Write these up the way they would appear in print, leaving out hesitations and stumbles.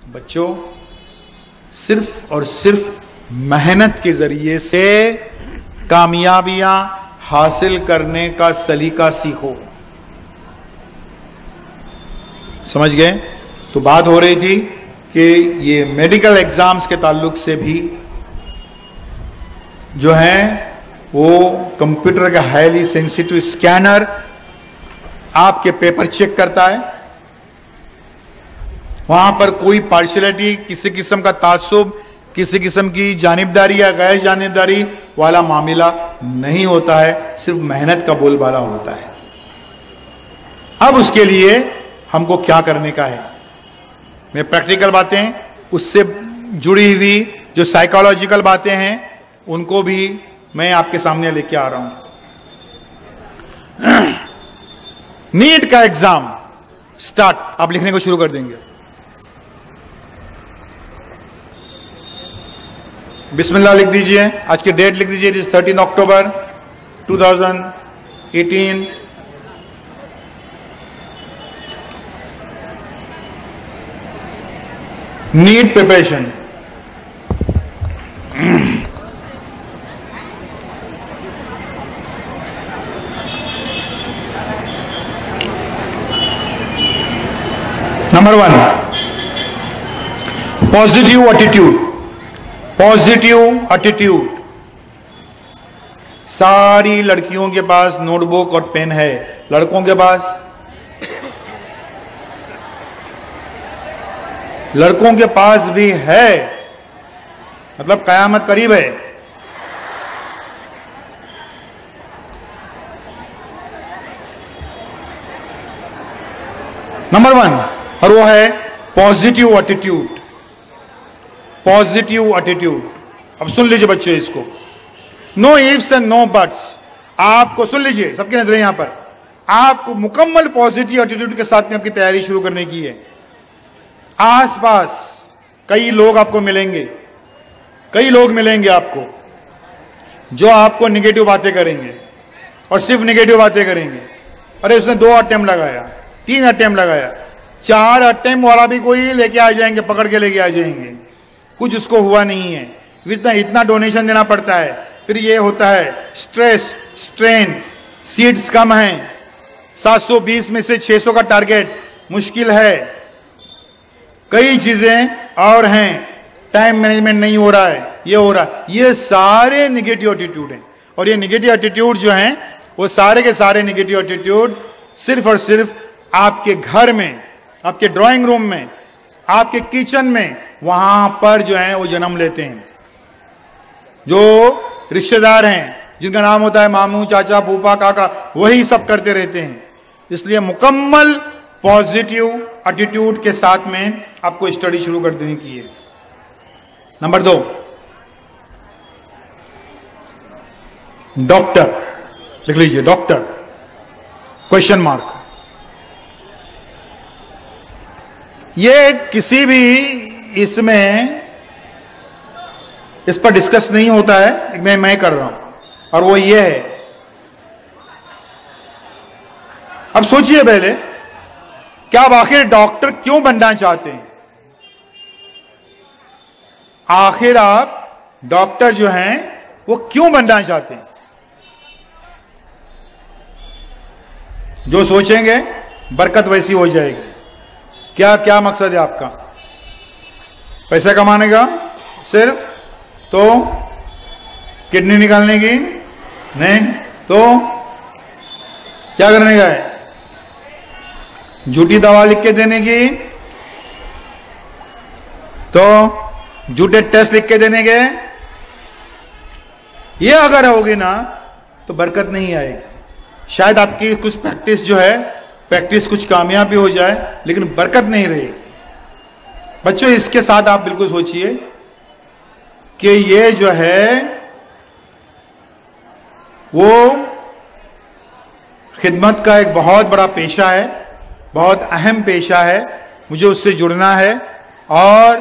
बच्चों, सिर्फ और सिर्फ मेहनत के जरिए से कामयाबियां हासिल करने का सलीका सीखो। समझ गए? तो बात हो रही थी कि ये मेडिकल एग्जाम्स के ताल्लुक से भी जो है वो कंप्यूटर का हाईली सेंसिटिव स्कैनर आपके पेपर चेक करता है। वहां पर कोई पार्शियलिटी, किसी किस्म का तासुब, किसी किस्म की जानिबदारी या गैर जानिबदारी वाला मामला नहीं होता है, सिर्फ मेहनत का बोलबाला होता है। अब उसके लिए हमको क्या करने का है? मैं प्रैक्टिकल बातें, उससे जुड़ी हुई जो साइकोलॉजिकल बातें हैं उनको भी मैं आपके सामने लेके आ रहा हूं। नीट का एग्जाम स्टार्ट, आप लिखने को शुरू कर देंगे। बिस्मिल्लाह लिख दीजिए, आज की डेट लिख दीजिए, 13 October 2018। NEET preparation. Number 1, positive attitude. Positive attitude. सारी लड़कियों के पास नोटबुक और पेन है, लड़कों के पास? लड़कों के पास भी है, मतलब कयामत करीब है। नंबर 1, और वो है पॉजिटिव एटीट्यूड। Positive attitude. अब सुन लीजिए बच्चे इसको, no ifs and no buts. आपको सुन लीजिए, सबकी नजरें यहां पर, आपको मुकम्मल पॉजिटिव एटीट्यूड के साथ में आपकी तैयारी शुरू करने की है। आसपास कई लोग आपको मिलेंगे, कई लोग मिलेंगे आपको जो आपको निगेटिव बातें करेंगे और सिर्फ निगेटिव बातें करेंगे। अरे उसने 2 अटेम्प्ट लगाया, 3 अटेम्प्ट लगाया, 4 अटेम्प्ट वाला भी कोई लेके आ जाएंगे, पकड़ के लेके आ जाएंगे। कुछ उसको हुआ नहीं है, इतना डोनेशन देना पड़ता है, फिर ये होता है स्ट्रेस, स्ट्रेन, सीट्स कम हैं, 720 में से 600 का टारगेट, मुश्किल है, कई चीजें और हैं, टाइम मैनेजमेंट नहीं हो रहा है, ये हो रहा है। ये सारे निगेटिव एटीट्यूड हैं। और ये निगेटिव एटीट्यूड जो हैं वो सारे के सारे निगेटिव एटीट्यूड सिर्फ और सिर्फ आपके घर में, आपके ड्राइंग रूम में, आपके किचन में, वहां पर जो है वो जन्म लेते हैं। जो रिश्तेदार हैं जिनका नाम होता है मामू, चाचा, फूफा, काका, वही सब करते रहते हैं। इसलिए मुकम्मल पॉजिटिव एटीट्यूड के साथ में आपको स्टडी शुरू कर देनी की है। Number 2, doctor. लिख लीजिए, डॉक्टर, क्वेश्चन मार्क। ये किसी भी इसमें इस पर डिस्कस नहीं होता है, मैं कर रहा हूं, और वो ये है। अब सोचिए पहले, क्या आप आखिर डॉक्टर क्यों बनना चाहते हैं? आखिर आप डॉक्टर जो हैं वो क्यों बनना चाहते हैं? जो सोचेंगे बरकत वैसी हो जाएगी। क्या क्या मकसद है आपका? पैसा कमाने का सिर्फ? तो किडनी निकालने की नहीं, तो क्या करने का है? झूठी दवा लिख के देने की, तो झूठे टेस्ट लिख के देने के। ये अगर होगी ना तो बरकत नहीं आएगी। शायद आपकी कुछ प्रैक्टिस जो है, प्रैक्टिस कुछ कामयाब भी हो जाए, लेकिन बरकत नहीं रहेगी। बच्चों, इसके साथ आप बिल्कुल सोचिए कि ये जो है वो खिदमत का एक बहुत बड़ा पेशा है, बहुत अहम पेशा है। मुझे उससे जुड़ना है और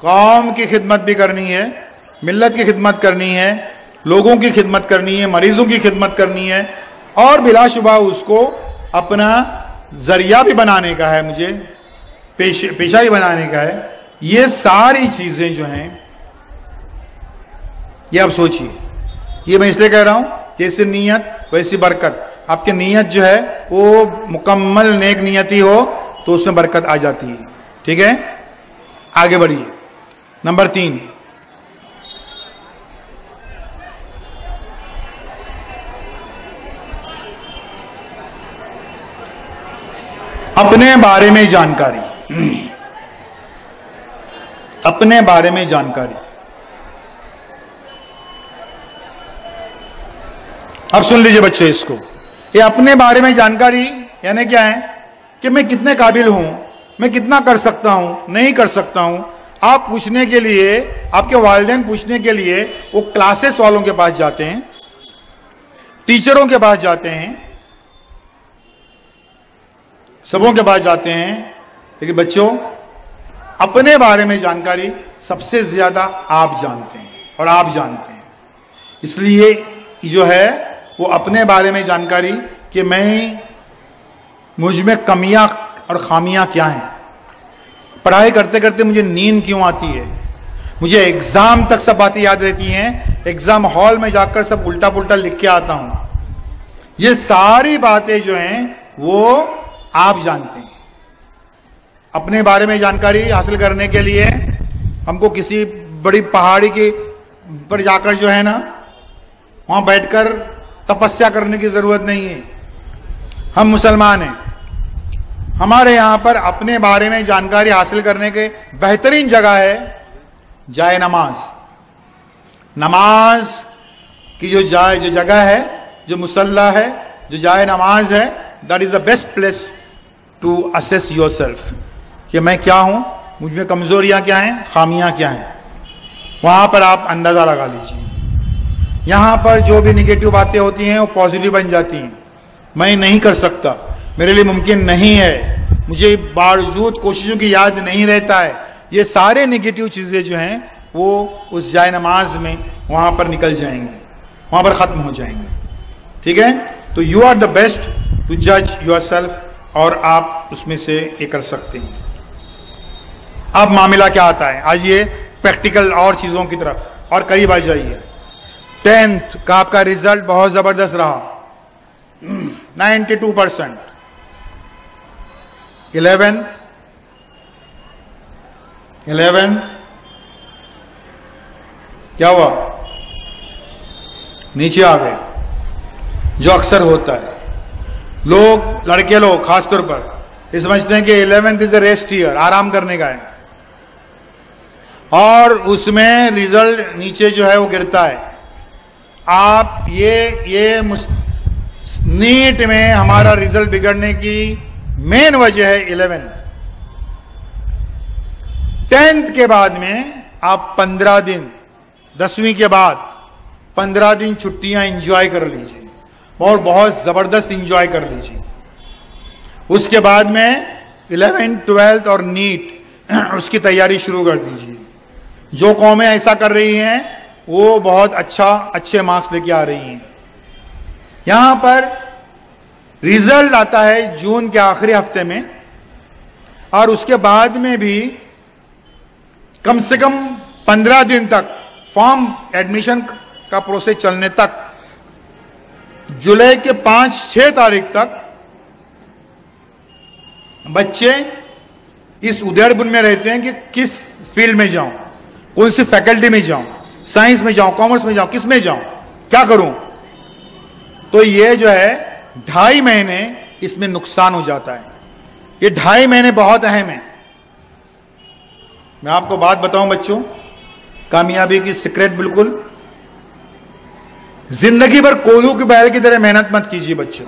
कौम की खिदमत भी करनी है, मिल्लत की खिदमत करनी है, लोगों की खिदमत करनी है, मरीजों की खिदमत करनी है, और बिलाशुबा उसको अपना जरिया भी बनाने का है, मुझे पेशा ही बनाने का है। ये सारी चीजें जो हैं, ये आप सोचिए, ये मैं इसलिए कह रहा हूं, जैसे नीयत वैसी बरकत। आपकी नीयत जो है वो मुकम्मल नेक नियति हो तो उसमें बरकत आ जाती है। ठीक है, आगे बढ़िए। नंबर 3, अपने बारे में जानकारी। अपने बारे में जानकारी। अब सुन लीजिए बच्चे इसको। ये अपने बारे में जानकारी यानी क्या है कि मैं कितने काबिल हूं, मैं कितना कर सकता हूं, नहीं कर सकता हूं। आप पूछने के लिए, आपके वालिदैन पूछने के लिए वो क्लासेस वालों के पास जाते हैं, टीचरों के पास जाते हैं, सबों के पास जाते हैं। लेकिन बच्चों, अपने बारे में जानकारी सबसे ज्यादा आप जानते हैं और आप जानते हैं। इसलिए जो है वो अपने बारे में जानकारी कि मैं, मुझ में कमियां और खामियां क्या हैं, पढ़ाई करते करते मुझे नींद क्यों आती है, मुझे एग्जाम तक सब बातें याद रहती हैं, एग्जाम हॉल में जाकर सब उल्टा पुल्टा लिख के आता हूं। ये सारी बातें जो हैं वो आप जानते हैं। अपने बारे में जानकारी हासिल करने के लिए हमको किसी बड़ी पहाड़ी के पर जाकर जो है ना, वहां बैठकर तपस्या करने की जरूरत नहीं है। हम मुसलमान हैं, हमारे यहां पर अपने बारे में जानकारी हासिल करने के बेहतरीन जगह है जाए नमाज। नमाज की जो जगह है, जो मुसल्ला है, जो जाए नमाज है, that is the best place to assess yourself कि मैं क्या हूं, मुझ में कमजोरियां क्या हैं, खामियां क्या हैं। वहां पर आप अंदाजा लगा लीजिए। यहां पर जो भी निगेटिव बातें होती हैं वो पॉजिटिव बन जाती हैं। मैं नहीं कर सकता, मेरे लिए मुमकिन नहीं है, मुझे बावजूद कोशिशों की याद नहीं रहता है, ये सारे निगेटिव चीजें जो हैं वो उस जाए नमाज में वहां पर निकल जाएंगे, वहां पर खत्म हो जाएंगे। ठीक है, तो you are the best to जज योर सेल्फ, और आप उसमें से ये कर सकते हैं। अब मामला क्या आता है, आज ये प्रैक्टिकल और चीजों की तरफ और करीब आ जाइए। 10th का आपका रिजल्ट बहुत जबरदस्त रहा, 92%। 11 क्या हुआ, नीचे आ गए, जो अक्सर होता है। लोग, लड़के लोग खासतौर पर ये समझते हैं कि 11th is the rest year, आराम करने का है, और उसमें रिजल्ट नीचे जो है वो गिरता है। आप ये नीट में हमारा रिजल्ट बिगड़ने की मेन वजह है 11th। 10th के बाद में आप 15 दिन, 10वीं के बाद 15 दिन छुट्टियां एंजॉय कर लीजिए और बहुत जबरदस्त एंजॉय कर लीजिए। उसके बाद में 11th, 12th और नीट उसकी तैयारी शुरू कर दीजिए। जो कौमें ऐसा कर रही हैं वो बहुत अच्छे मार्क्स लेके आ रही हैं। यहां पर रिजल्ट आता है जून के आखिरी हफ्ते में, और उसके बाद में भी कम से कम 15 दिन तक फॉर्म एडमिशन का प्रोसेस चलने तक, जुलाई के 5-6 तारीख तक बच्चे इस उधेड़बुन में रहते हैं कि किस फील्ड में जाऊं, कौन सी फैकल्टी में जाऊं, साइंस में जाऊं, कॉमर्स में जाऊं, किस में जाऊं, क्या करूं। तो ये जो है 2.5 महीने इसमें नुकसान हो जाता है। ये 2.5 महीने बहुत अहम है। मैं आपको बात बताऊं बच्चों, कामयाबी की सीक्रेट, बिल्कुल जिंदगी भर कोल्हू की बैल की तरह मेहनत मत कीजिए बच्चों।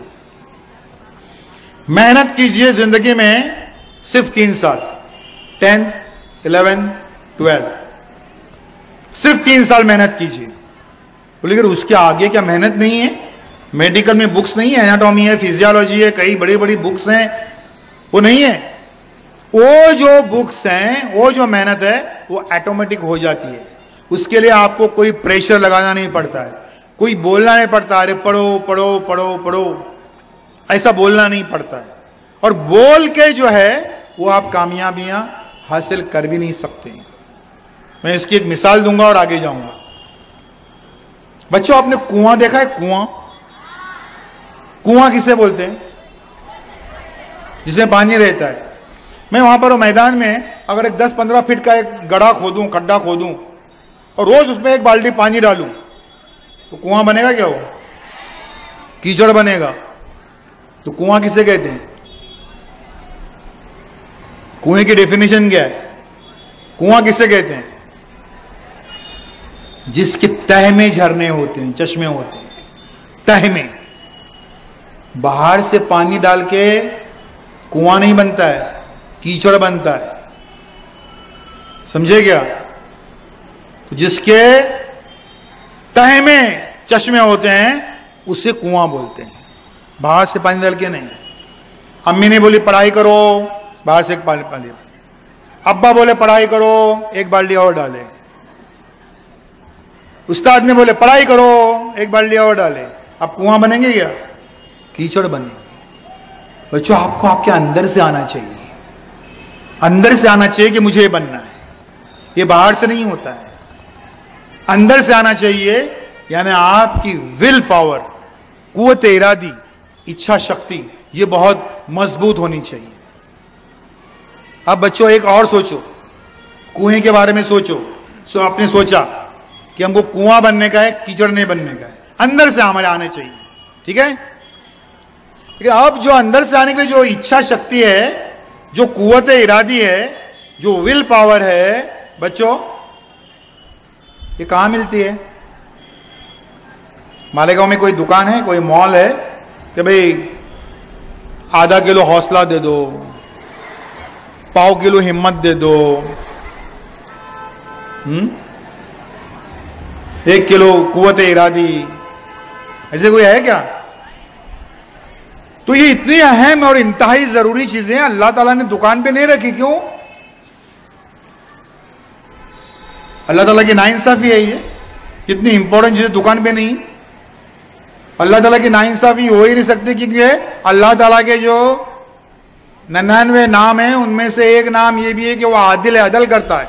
मेहनत कीजिए जिंदगी में सिर्फ 3 साल, 10, 11, 12, सिर्फ 3 साल मेहनत कीजिए। लेकिन उसके आगे क्या मेहनत नहीं है? मेडिकल में बुक्स नहीं है, एनाटॉमी है, फिजियोलॉजी है, कई बड़ी बड़ी बुक्स हैं, वो नहीं है। वो जो बुक्स हैं, वो जो मेहनत है वो ऑटोमेटिक हो जाती है। उसके लिए आपको कोई प्रेशर लगाना नहीं पड़ता है, कोई बोलना नहीं पड़ता, अरे पढ़ो पढ़ो पढ़ो पढ़ो, ऐसा बोलना नहीं पड़ता है। और बोल के जो है वो आप कामयाबियां हासिल कर भी नहीं सकते। मैं इसकी एक मिसाल दूंगा और आगे जाऊंगा। बच्चों, आपने कुआं देखा है? कुआं, कुआं किसे बोलते हैं? जिसमें पानी रहता है। मैं वहां पर मैदान में अगर एक 10-15 फीट का एक गड्ढा खोदूं, खड्डा खोदूं और रोज उसमें एक बाल्टी पानी डालूं तो कुआं बनेगा क्या? वो कीचड़ बनेगा। तो कुआं किसे कहते हैं? कुएं की डेफिनेशन क्या है? कुआं किसे कहते हैं? जिसके तह में झरने होते हैं, चश्मे होते हैं, तह में। बाहर से पानी डाल के कुआं नहीं बनता है, कीचड़ बनता है। समझे क्या? तो जिसके तह में चश्मे होते हैं उसे कुआं बोलते हैं, बाहर से पानी डाल के नहीं। अम्मी ने बोली पढ़ाई करो, बाहर से एक पानी। अब्बा बोले पढ़ाई करो, एक बाल्टी और डाले। उस्ताद ने बोले पढ़ाई करो, एक बाल्टी और डाले। अब कुआं बनेंगे क्या? कीचड़ बनेंगे। बच्चों, आपको आपके अंदर से आना चाहिए, अंदर से आना चाहिए कि मुझे ये बनना है। ये बाहर से नहीं होता है, अंदर से आना चाहिए। यानी आपकी विल पावर, कुव्वत इरादी, इच्छा शक्ति, ये बहुत मजबूत होनी चाहिए। अब बच्चों एक और सोचो, कुएं के बारे में सोचो। आपने सोचा कि हमको कुआं बनने का है, कीचड़ नहीं बनने का है। अंदर से हमारे आने चाहिए, ठीक है? लेकिन अब जो अंदर से आने के लिए जो इच्छा शक्ति है, जो कुव्वत इरादी है, जो विल पावर है, बच्चों ये कहां मिलती है? मालेगांव में कोई दुकान है, कोई मॉल है कि भाई आधा किलो हौसला दे दो, पाव किलो हिम्मत दे दो, 1 किलो कुव्वत इरादी, ऐसे कोई है क्या? तो ये इतनी अहम और इंतहाई जरूरी चीजें अल्लाह ताला ने दुकान पे नहीं रखी। क्यों? अल्लाह ताला की नाइंसाफी है ये। इतनी इंपॉर्टेंट चीजें दुकान पे नहीं। अल्लाह ताला की नाइंसाफी हो ही नहीं सकती, क्योंकि अल्लाह ताला के जो 99 नाम है उनमें से एक नाम ये भी है कि वो आदिल है, अदल करता है,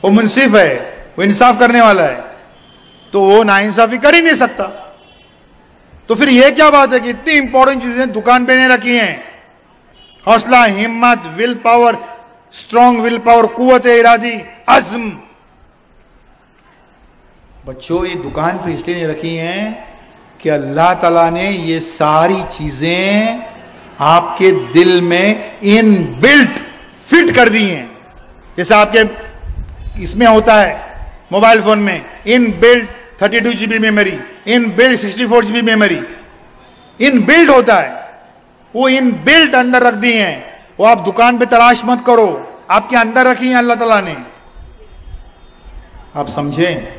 वो मुंसिफ है, वो इंसाफ करने वाला है। तो वो नाइंसाफी कर ही नहीं सकता। तो फिर ये क्या बात है कि इतनी इंपॉर्टेंट चीजें दुकान पे नहीं रखी हैं? हौसला, हिम्मत, will power, strong will power, कुव्वत इरादी, अज़्म। बच्चों, ये दुकान पे इसलिए नहीं रखी हैं कि अल्लाह ताला ने ये सारी चीजें आपके दिल में इन बिल्ट फिट कर दी हैं। जैसे आपके इसमें होता है मोबाइल फोन में in built 32 GB memory, in built 64 GB memory, in built होता है। वो इन बिल्ट अंदर रख दी हैं। वो आप दुकान पे तलाश मत करो, आपके अंदर रखी हैं अल्लाह ताला ने। आप समझें?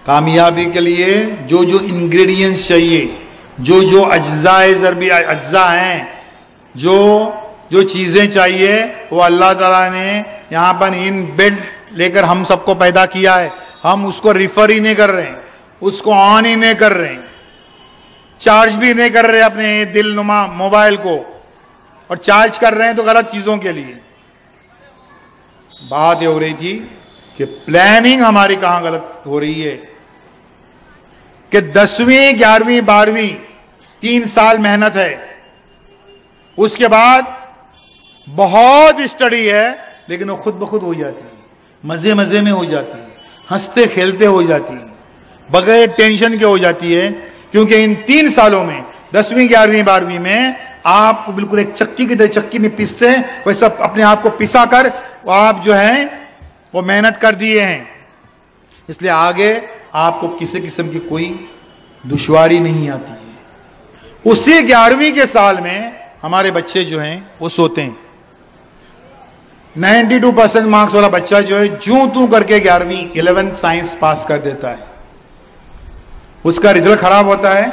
कामयाबी के लिए जो जो इंग्रेडिएंट्स चाहिए, जो जो अज्जाए ज़रबी अज्जा हैं, जो जो चीजें चाहिए, वो अल्लाह ताला ने यहां पर इन बिल्ट लेकर हम सबको पैदा किया है। हम उसको रिफर ही नहीं कर रहे हैं, उसको ऑन ही नहीं कर रहे हैं, चार्ज भी नहीं कर रहे अपने दिल नुमा मोबाइल को, और चार्ज कर रहे हैं तो गलत चीजों के लिए। बात ये हो रही थी कि प्लानिंग हमारी कहां गलत हो रही है कि 10वीं 11वीं 12वीं 3 साल मेहनत है, उसके बाद बहुत स्टडी है, लेकिन वो खुद ब खुद हो जाती है, मजे मजे में हो जाती है, हंसते खेलते हो जाती है, बगैर टेंशन के हो जाती है। क्योंकि इन 3 सालों में 10वीं 11वीं 12वीं में आपको बिल्कुल एक चक्की की तरह चक्की में पीसते हैं, वैसे अपने आप को पिसा कर आप जो है वो मेहनत कर दिए हैं। इसलिए आगे आपको किसी किस्म की कोई दुश्वारी नहीं आती है। उसी 11वीं के साल में हमारे बच्चे जो हैं वो सोते हैं। 92% मार्क्स वाला बच्चा जो है जूं तू करके 11वीं 11th साइंस पास कर देता है, उसका रिजल्ट खराब होता है,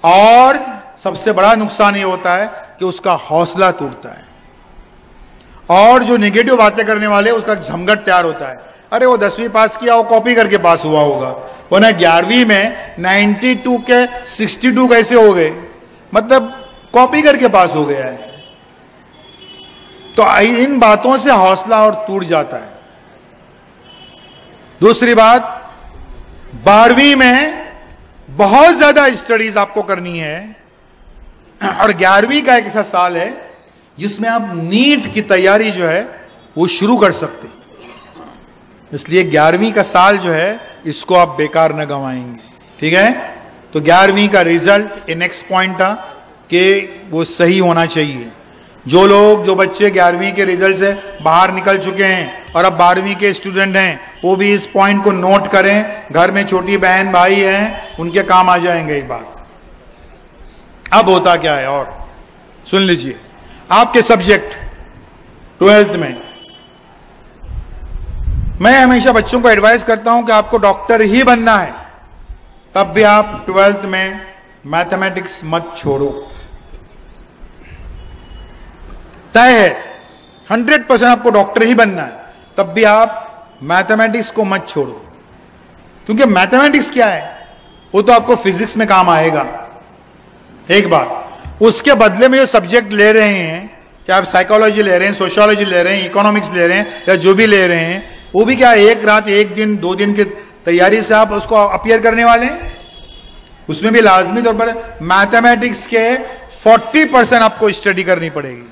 और सबसे बड़ा नुकसान ये होता है कि उसका हौसला टूटता है, और जो नेगेटिव बातें करने वाले उसका झमघट तैयार होता है। अरे वो 10वीं पास किया, वो कॉपी करके पास हुआ होगा, वरना 11वीं में 92 के 62 कैसे हो गए, मतलब कॉपी करके पास हो गया है। तो इन बातों से हौसला और टूट जाता है। दूसरी बात, 12वीं में बहुत ज्यादा स्टडीज आपको करनी है और 11वीं का एक ऐसा साल है जिसमें आप नीट की तैयारी जो है वो शुरू कर सकते हैं। इसलिए 11वीं का साल जो है इसको आप बेकार न गंवाएंगे, ठीक है। तो 11वीं का रिजल्ट, ये नेक्स्ट पॉइंट था कि वो सही होना चाहिए। जो बच्चे 11वीं के रिजल्ट से बाहर निकल चुके हैं और अब 12वीं के स्टूडेंट हैं, वो भी इस पॉइंट को नोट करें। घर में छोटी बहन भाई हैं, उनके काम आ जाएंगे ये बात। अब होता क्या है और सुन लीजिए, आपके सब्जेक्ट 12th में मैं हमेशा बच्चों को एडवाइस करता हूं कि आपको डॉक्टर ही बनना है, तब भी आप 12th में मैथमेटिक्स मत छोड़ो। तय है 100% आपको डॉक्टर ही बनना है, तब भी आप मैथमेटिक्स को मत छोड़ो। क्योंकि मैथमेटिक्स क्या है, वो तो आपको फिजिक्स में काम आएगा एक बात। उसके बदले में जो सब्जेक्ट ले रहे हैं, क्या आप साइकोलॉजी ले रहे हैं, सोशियोलॉजी ले रहे हैं, इकोनॉमिक्स ले रहे हैं या जो भी ले रहे हैं, वो भी क्या एक रात, एक दिन, 2 दिन की तैयारी से आप उसको अपियर करने वाले हैं। उसमें भी लाजमी तौर पर मैथमेटिक्स के 40% आपको स्टडी करनी पड़ेगी।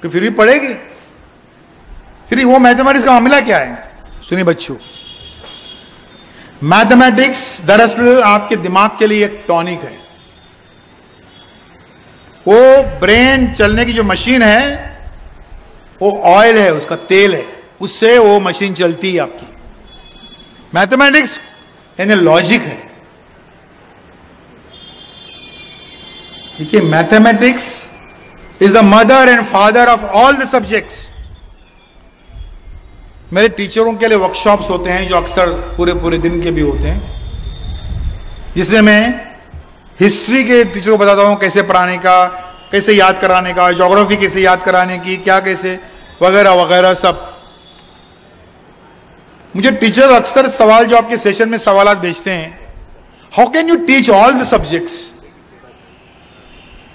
तो फिर भी पड़ेगी, फिर वो मैथमेटिक्स का मामला क्या है? सुनिए बच्चों, मैथमेटिक्स दरअसल आपके दिमाग के लिए एक टॉनिक है। वो ब्रेन चलने की जो मशीन है, वो ऑयल है, उसका तेल है, उससे वो मशीन चलती है आपकी। मैथमेटिक्स यानी लॉजिक है। देखिए, mathematics is the mother and father of all the subjects. मेरे टीचरों के लिए वर्कशॉप्स होते हैं जो अक्सर पूरे दिन के भी होते हैं, जिसमें मैं हिस्ट्री के टीचर को बताता हूं कैसे पढ़ाने का, कैसे याद कराने का, ज्योग्राफी कैसे याद कराने की, क्या कैसे वगैरह वगैरह सब। मुझे टीचर अक्सर सवाल जो आपके सेशन में सवाल भेजते हैं, how can you teach all the subjects?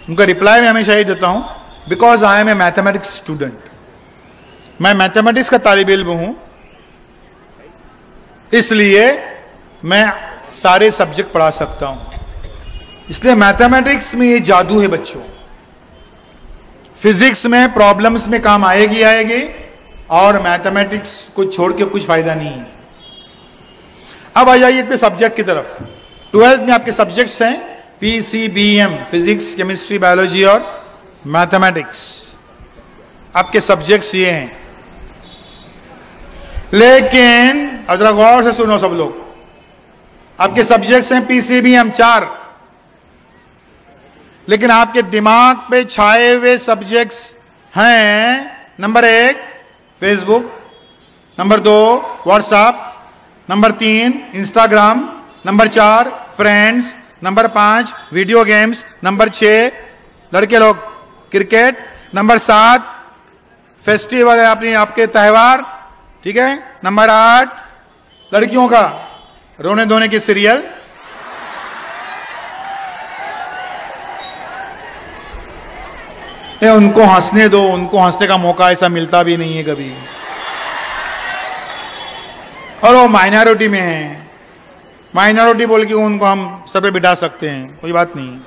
उनका रिप्लाई मैं हमेशा यही देता हूं, because I am a mathematics student. मैं मैथमेटिक्स का तालिब इल्म हूं, इसलिए मैं सारे सब्जेक्ट पढ़ा सकता हूं। इसलिए मैथमेटिक्स में ये जादू है बच्चों। फिजिक्स में प्रॉब्लम्स में काम आएगी, और मैथमेटिक्स को छोड़ के कुछ फायदा नहीं है। अब आ जाइए अपने सब्जेक्ट की तरफ। 12th में आपके सब्जेक्ट्स हैं PCBM, फिजिक्स, केमिस्ट्री, बायोलॉजी और मैथमेटिक्स। आपके सब्जेक्ट्स ये हैं। लेकिन अब जरा गौर से सुनो सब लोग, आपके सब्जेक्ट्स हैं PCBM 4, लेकिन आपके दिमाग पे छाए हुए सब्जेक्ट्स हैं, number 1 Facebook, number 2 WhatsApp, number 3 Instagram, number 4 friends, number 5 video games, number 6 लड़के लोग क्रिकेट, नंबर 7 फेस्टिवल है अपने आपके त्यौहार, ठीक है, नंबर 8 लड़कियों का रोने धोने की सीरियल, उनको हंसने दो, उनको हंसने का मौका ऐसा मिलता भी नहीं है कभी। और वो माइनॉरिटी में है, माइनॉरिटी बोल के उनको हम सब पे बिठा सकते हैं, कोई बात नहीं,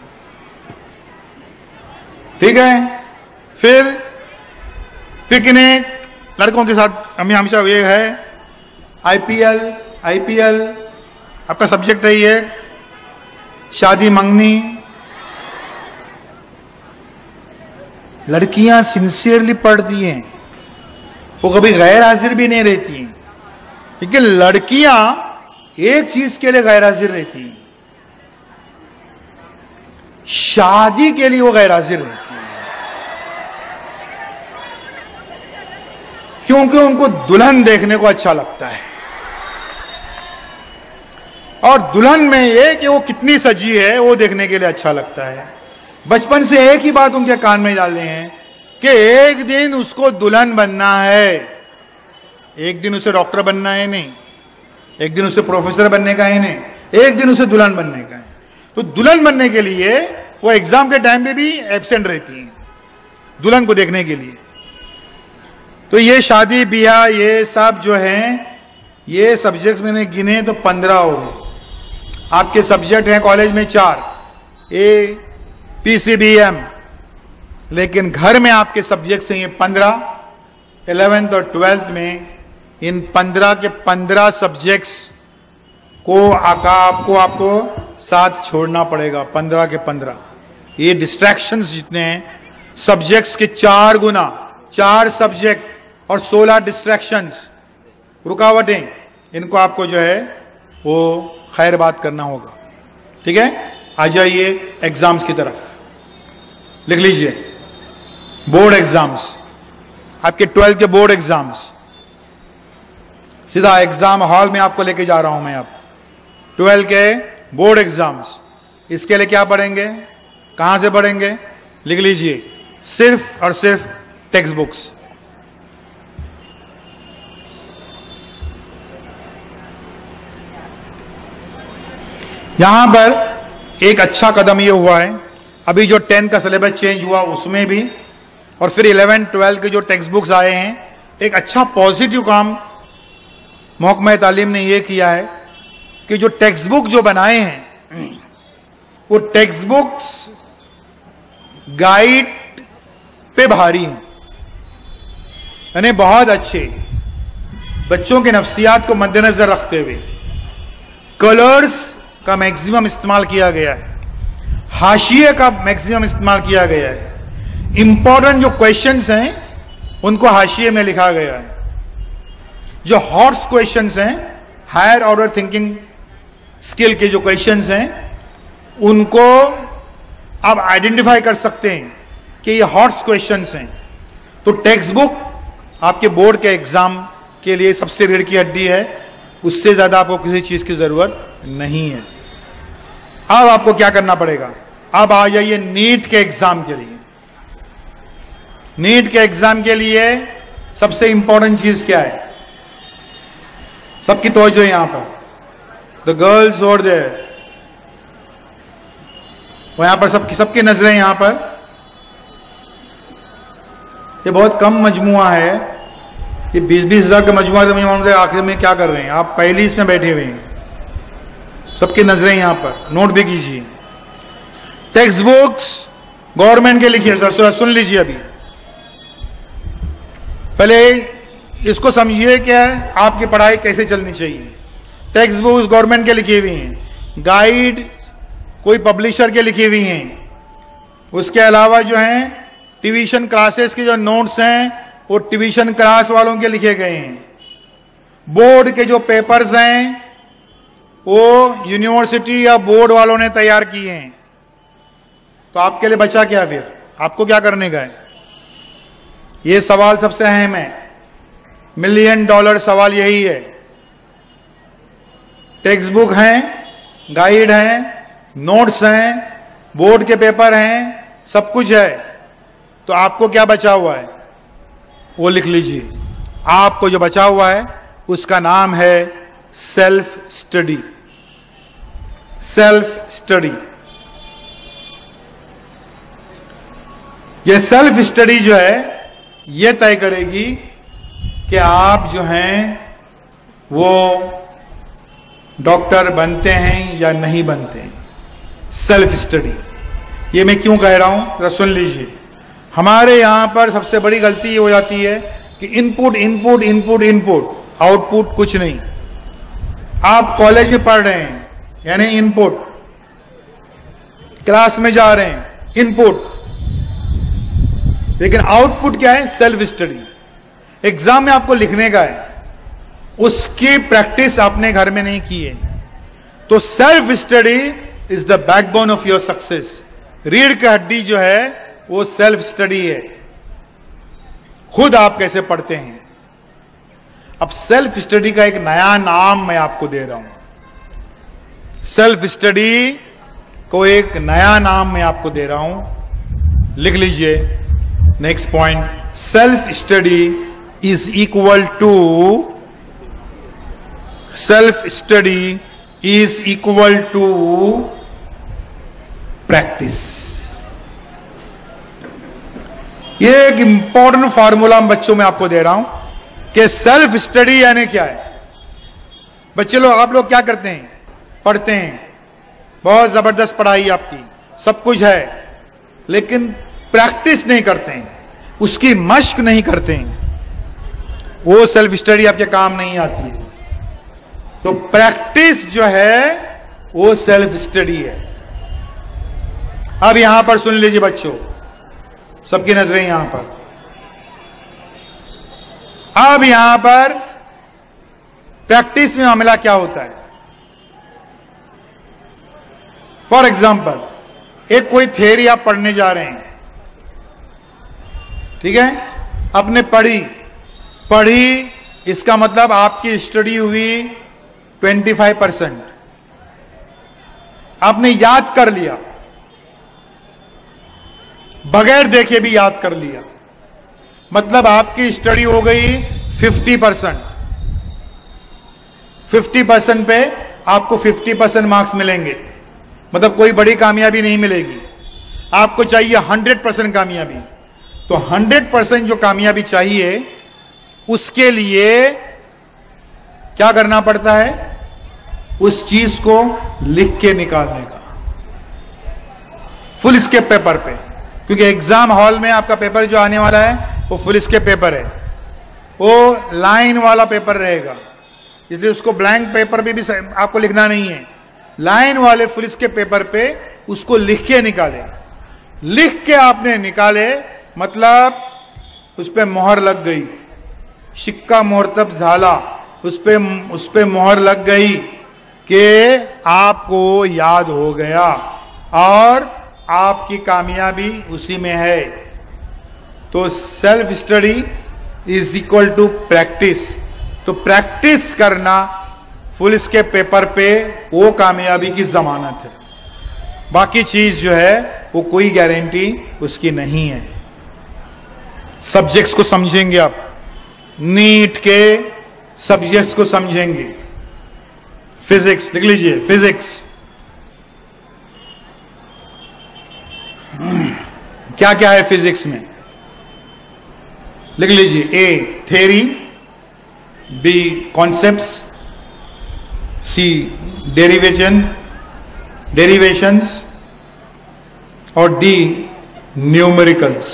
ठीक है। फिर पिकनिक लड़कों के साथ हमें हमेशा ये है, आईपीएल आपका सब्जेक्ट है ये, शादी मंगनी। लड़कियां सिंसियरली पढ़ती हैं, वो कभी गैर हाजिर भी नहीं रहती हैं, लेकिन लड़कियां एक चीज के लिए गैर हाजिर रहती हैं, शादी के लिए वो गैर हाजिर रहती हैं, क्योंकि उनको दुल्हन देखने को अच्छा लगता है। और दुल्हन में ये कि वो कितनी सजी है वो देखने के लिए अच्छा लगता है। बचपन से एक ही बात उनके कान में डालते हैं कि एक दिन उसको दुल्हन बनना है, एक दिन उसे डॉक्टर बनना है नहीं, एक दिन उसे प्रोफेसर बनने का है नहीं, एक दिन उसे दुल्हन बनने का है। तो दुल्हन बनने के लिए वो एग्जाम के टाइम पे भी एब्सेंट रहती है दुल्हन को देखने के लिए। तो ये शादी ब्याह ये सब जो हैं, ये सब्जेक्ट्स मैंने गिने तो 15 हो गए। आपके सब्जेक्ट हैं कॉलेज में 4, ए PCBM, लेकिन घर में आपके सब्जेक्ट्स हैं ये 15। 11th और 12th में इन 15 के 15 सब्जेक्ट्स को आपको साथ छोड़ना पड़ेगा। 15 के 15 ये डिस्ट्रैक्शंस जितने हैं, सब्जेक्ट्स के 4 गुना, 4 सब्जेक्ट और 16 डिस्ट्रैक्शंस, रुकावटें, इनको आपको जो है वो खैर बात करना होगा। ठीक है, आ जाइए एग्जाम्स की तरफ। लिख लीजिए बोर्ड एग्जाम्स, आपके 12th के बोर्ड एग्जाम्स। सीधा एग्जाम हॉल में आपको लेके जा रहा हूं मैं अब। 12th के बोर्ड एग्जाम्स, इसके लिए क्या पढ़ेंगे, कहां से पढ़ेंगे? लिख लीजिए, सिर्फ और सिर्फ टेक्स्ट बुक्स। यहां पर एक अच्छा कदम यह हुआ है, अभी जो 10th का सिलेबस चेंज हुआ उसमें भी, और फिर 11th 12th के जो टेक्स्ट बुक्स आए हैं, एक अच्छा पॉजिटिव काम महकमा तालीम ने यह किया है कि जो टेक्स्ट बुक जो बनाए हैं वो टेक्स्ट बुक्स गाइड पे भारी हैं, यानी बहुत अच्छे, बच्चों के नफ्सियात को मद्देनजर रखते हुए कलर्स का मैक्सिमम इस्तेमाल किया गया है, हाशिए का मैक्सिमम इस्तेमाल किया गया है, इंपॉर्टेंट जो क्वेश्चंस हैं उनको हाशिए में लिखा गया है, जो हॉट्स क्वेश्चंस हैं, हायर ऑर्डर थिंकिंग स्किल के जो क्वेश्चंस हैं उनको आप आइडेंटिफाई कर सकते हैं कि ये हॉट्स क्वेश्चंस हैं। तो टेक्स्ट बुक आपके बोर्ड के एग्जाम के लिए सबसे रीढ़ की हड्डी है, उससे ज्यादा आपको किसी चीज की जरूरत नहीं है। अब आपको क्या करना पड़ेगा, अब आ जाइए नीट के एग्जाम के लिए। नीट के एग्जाम के लिए सबसे इंपॉर्टेंट चीज क्या है? सबकी तवज्जो यहां पर, द गर्ल्स ओवर देयर, वो यहां पर सबकी नजरें यहां पर। ये बहुत कम मजमुआ है, ये 20-20 हजार का मजमुआ है, आखिर में क्या कर रहे हैं आप? पहली इसमें बैठे हुए हैं, सबकी नजरें यहां पर, नोट भी कीजिए। टेक्स्ट बुक्स गवर्नमेंट के लिखिए, सर सुन लीजिए। अभी पहले इसको समझिए कि आपकी पढ़ाई कैसे चलनी चाहिए। टेक्स्ट बुक्स गवर्नमेंट के लिखी हुई हैं, गाइड कोई पब्लिशर के लिखी हुई हैं, उसके अलावा जो हैं ट्यूशन क्लासेस के जो नोट्स हैं वो ट्यूशन क्लास वालों के लिखे गए हैं, बोर्ड के जो पेपर्स हैं वो यूनिवर्सिटी या बोर्ड वालों ने तैयार किए हैं। तो आपके लिए बचा क्या फिर? आपको क्या करने का है? ये सवाल सबसे अहम है, $1 मिलियन सवाल यही है। टेक्स्ट बुक हैं, गाइड हैं, नोट्स हैं, बोर्ड के पेपर हैं, सब कुछ है, तो आपको क्या बचा हुआ है वो लिख लीजिए। आपको जो बचा हुआ है उसका नाम है सेल्फ स्टडी। सेल्फ स्टडी, ये सेल्फ स्टडी जो है ये तय करेगी कि आप जो हैं वो डॉक्टर बनते हैं या नहीं बनते हैं। सेल्फ स्टडी, ये मैं क्यों कह रहा हूं जरा सुन लीजिए। हमारे यहां पर सबसे बड़ी गलती ये हो जाती है कि input input input input, output कुछ नहीं। आप कॉलेज में पढ़ रहे हैं यानी इनपुट, क्लास में जा रहे हैं इनपुट, लेकिन आउटपुट क्या है? Self study. एग्जाम में आपको लिखने का है, उसकी प्रैक्टिस आपने घर में नहीं की है। तो self study is the backbone of your success. रीढ़ की हड्डी जो है वो सेल्फ स्टडी है, खुद आप कैसे पढ़ते हैं। अब सेल्फ स्टडी का एक नया नाम मैं आपको दे रहा हूं। सेल्फ स्टडी को एक नया नाम मैं आपको दे रहा हूं, लिख लीजिए। Next point, self study is equal to, self study is equal to practice. ये एक इंपॉर्टेंट फॉर्मूला बच्चों में आपको दे रहा हूं कि सेल्फ स्टडी यानी क्या है। बच्चे लोग, आप लोग क्या करते हैं? पढ़ते हैं, बहुत जबरदस्त पढ़ाई आपकी, सब कुछ है, लेकिन प्रैक्टिस नहीं करते हैं, उसकी मश्क नहीं करते हैं, वो सेल्फ स्टडी आपके काम नहीं आती है। तो प्रैक्टिस जो है वो सेल्फ स्टडी है। अब यहां पर सुन लीजिए बच्चों, सबकी नजरें यहां पर। अब यहां पर प्रैक्टिस में मामला क्या होता है? फॉर एग्जाम्पल, एक कोई थ्योरी आप पढ़ने जा रहे हैं, ठीक है, आपने पढ़ी, इसका मतलब आपकी स्टडी हुई 25%, आपने याद कर लिया, बगैर देखे भी याद कर लिया, मतलब आपकी स्टडी हो गई 50%। 50% पे आपको 50% मार्क्स मिलेंगे, मतलब कोई बड़ी कामयाबी नहीं मिलेगी। आपको चाहिए 100% कामयाबी। तो 100% जो कामयाबी चाहिए, उसके लिए क्या करना पड़ता है? उस चीज को लिख के निकालने का, फुल स्केप पेपर पे, क्योंकि एग्जाम हॉल में आपका पेपर जो आने वाला है वो फुल स्केप पेपर है, वो लाइन वाला पेपर रहेगा, इसलिए उसको ब्लैंक पेपर पे भी आपको लिखना नहीं है। लाइन वाले फुल स्केप पेपर पे उसको लिख के निकाले। लिख के आपने निकाले, मतलब उस पे मोहर लग गई, शिक्का मोहरतब झाला, उस पे मोहर लग गई कि आपको याद हो गया और आपकी कामयाबी उसी में है। तो self study is equal to practice. तो प्रैक्टिस करना फुल स्केप पेपर पे वो कामयाबी की जमानत है, बाकी चीज जो है वो कोई गारंटी उसकी नहीं है। सब्जेक्ट्स को समझेंगे आप, नीट के सब्जेक्ट्स को समझेंगे। फिजिक्स लिख लीजिए, फिजिक्स क्या क्या है फिजिक्स में, लिख लीजिए। A theory, B concepts, C derivations और D numericals.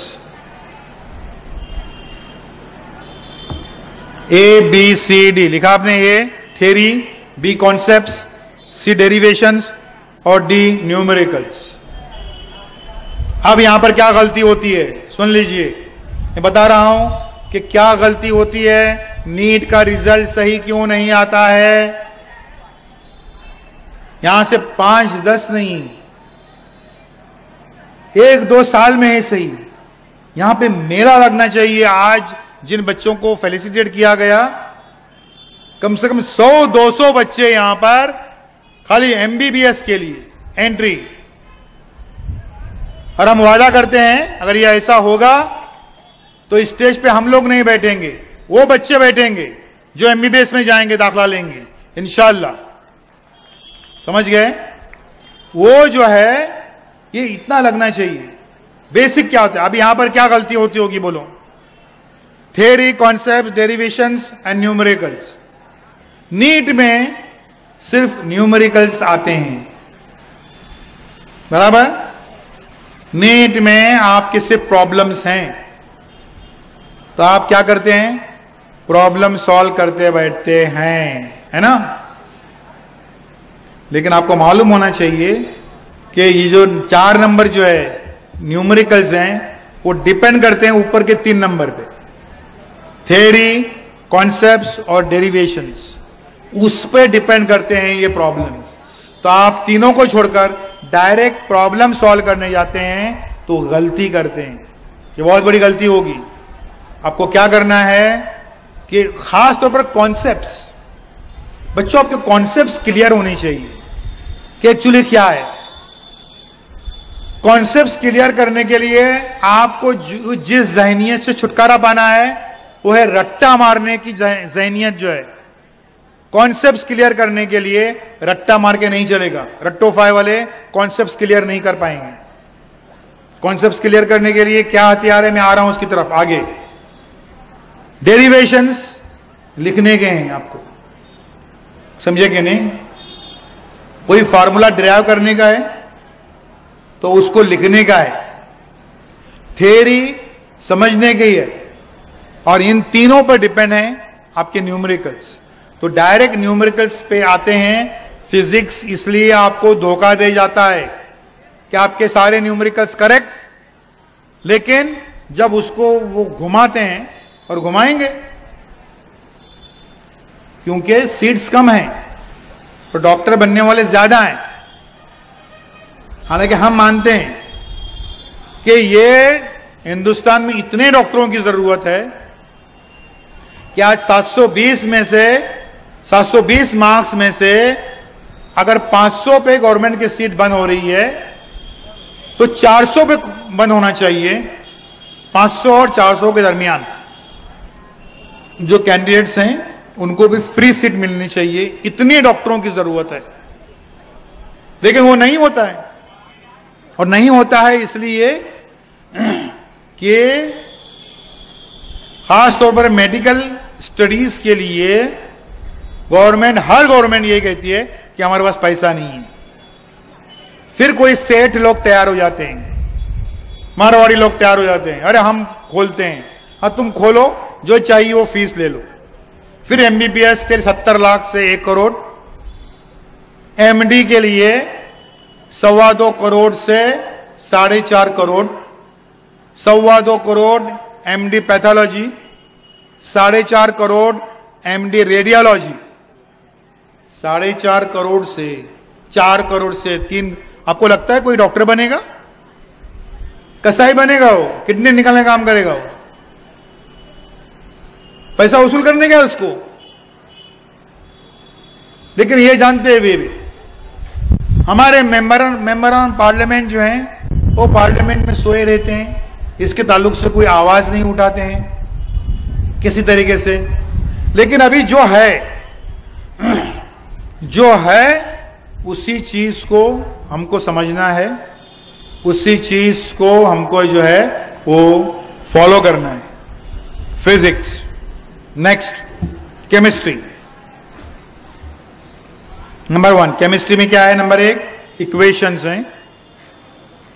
A B C D लिखा आपने, A theory, B concepts, C derivations और डी न्यूमेरिकल्स। अब यहां पर क्या गलती होती है सुन लीजिए, मैं बता रहा हूं कि क्या गलती होती है, नीट का रिजल्ट सही क्यों नहीं आता है। यहां से 5-10 नहीं, 1-2 साल में है सही। यहां पे मेला लगना चाहिए। आज जिन बच्चों को फेलिसिटेट किया गया, कम से कम 100-200 बच्चे यहां पर खाली एमबीबीएस के लिए एंट्री। और हम वादा करते हैं अगर ये ऐसा होगा तो स्टेज पे हम लोग नहीं बैठेंगे, वो बच्चे बैठेंगे जो एमबीबीएस में जाएंगे, दाखला लेंगे इंशाल्लाह। समझ गए? वो जो है ये इतना लगना चाहिए। बेसिक क्या होता है? अब यहां पर क्या गलती होती होगी बोलो? Theory, concept, derivations and numericals. NEET में सिर्फ न्यूमेरिकल्स आते हैं, बराबर। नीट में आपके सिर्फ प्रॉब्लम्स हैं, तो आप क्या करते हैं? प्रॉब्लम सॉल्व करते बैठते हैं, है ना। लेकिन आपको मालूम होना चाहिए कि ये जो 4 नंबर जो है न्यूमेरिकल्स हैं, वो डिपेंड करते हैं ऊपर के 3 नंबर पे, थ्योरी, कॉन्सेप्ट्स और डेरिवेशंस। उस पे डिपेंड करते हैं ये प्रॉब्लम्स। तो आप तीनों को छोड़कर डायरेक्ट प्रॉब्लम सॉल्व करने जाते हैं तो गलती करते हैं, ये बहुत बड़ी गलती होगी। आपको क्या करना है कि खास तौर पर कॉन्सेप्ट्स, बच्चों आपके कॉन्सेप्ट्स क्लियर होने चाहिए कि एक्चुअली क्या है। कॉन्सेप्ट्स क्लियर करने के लिए आपको जिस जहनियत से छुटकारा पाना है वो है रट्टा मारने की जहनियत जो है। कॉन्सेप्ट्स क्लियर करने के लिए रट्टा मार के नहीं चलेगा। रट्टोफाई वाले कॉन्सेप्ट्स क्लियर नहीं कर पाएंगे। कॉन्सेप्ट्स क्लियर करने के लिए क्या हथियार है, मैं आ रहा हूं उसकी तरफ आगे। डेरिवेशंस लिखने के हैं आपको, समझे कि नहीं? कोई फार्मूला डिराइव करने का है तो उसको लिखने का है, थ्योरी समझने की है, और इन तीनों पर डिपेंड है आपके न्यूमेरिकल्स। तो डायरेक्ट न्यूमेरिकल्स पे आते हैं फिजिक्स, इसलिए आपको धोखा दे जाता है कि आपके सारे न्यूमेरिकल्स करेक्ट, लेकिन जब उसको वो घुमाते हैं, और घुमाएंगे क्योंकि सीट्स कम हैं तो डॉक्टर बनने वाले ज्यादा हैं। हालांकि हम मानते हैं कि ये हिंदुस्तान में इतने डॉक्टरों की जरूरत है कि आज 720 मार्क्स में से अगर 500 पे गवर्नमेंट की सीट बंद हो रही है तो 400 पे बंद होना चाहिए। 500 और 400 के दरमियान जो कैंडिडेट्स हैं उनको भी फ्री सीट मिलनी चाहिए, इतने डॉक्टरों की जरूरत है। लेकिन वो नहीं होता है, और नहीं होता है इसलिए कि खास तौर पर मेडिकल स्टडीज के लिए हर गवर्नमेंट यही कहती है कि हमारे पास पैसा नहीं है। फिर कोई सेठ लोग तैयार हो जाते हैं, मारवाड़ी लोग तैयार हो जाते हैं, अरे हम खोलते हैं। हाँ, तुम खोलो, जो चाहिए वो फीस ले लो। फिर एमबीबीएस के 70 लाख से 1 करोड़, एमडी के लिए 2.25 करोड़ से 4.5 crore, 2.25 crore MD pathology, 4.5 crore MD radiology, 4.5 crore से 4 करोड़ से 3। आपको लगता है कोई डॉक्टर बनेगा? कसाई बनेगा? वो किडनी निकालने का काम करेगा? वो पैसा वसूल करने का उसको। लेकिन ये जानते हुए भी हमारे मेंबर ऑन पार्लियामेंट जो हैं वो पार्लियामेंट में सोए रहते हैं, इसके ताल्लुक से कोई आवाज नहीं उठाते हैं किसी तरीके से। लेकिन अभी जो है उसी चीज को हमको समझना है, उसी चीज को हमको जो है वो फॉलो करना है। Physics, next chemistry. Number 1 chemistry में क्या है? नंबर 1 इक्वेशंस हैं,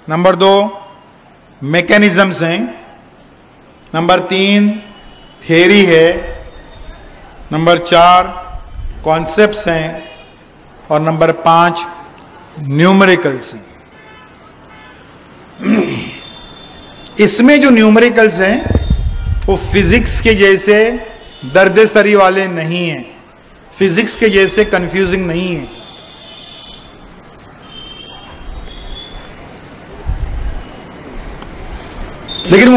नंबर 2 मैकेनिज्म्स हैं, नंबर 3 थ्योरी है, नंबर 4 कॉन्सेप्ट्स हैं, और नंबर 5 न्यूमेरिकल्स हैं। इसमें जो न्यूमेरिकल्स हैं वो फिजिक्स के जैसे दर्द-ए-सरी वाले नहीं हैं, फिजिक्स के जैसे कंफ्यूजिंग नहीं है। लेकिन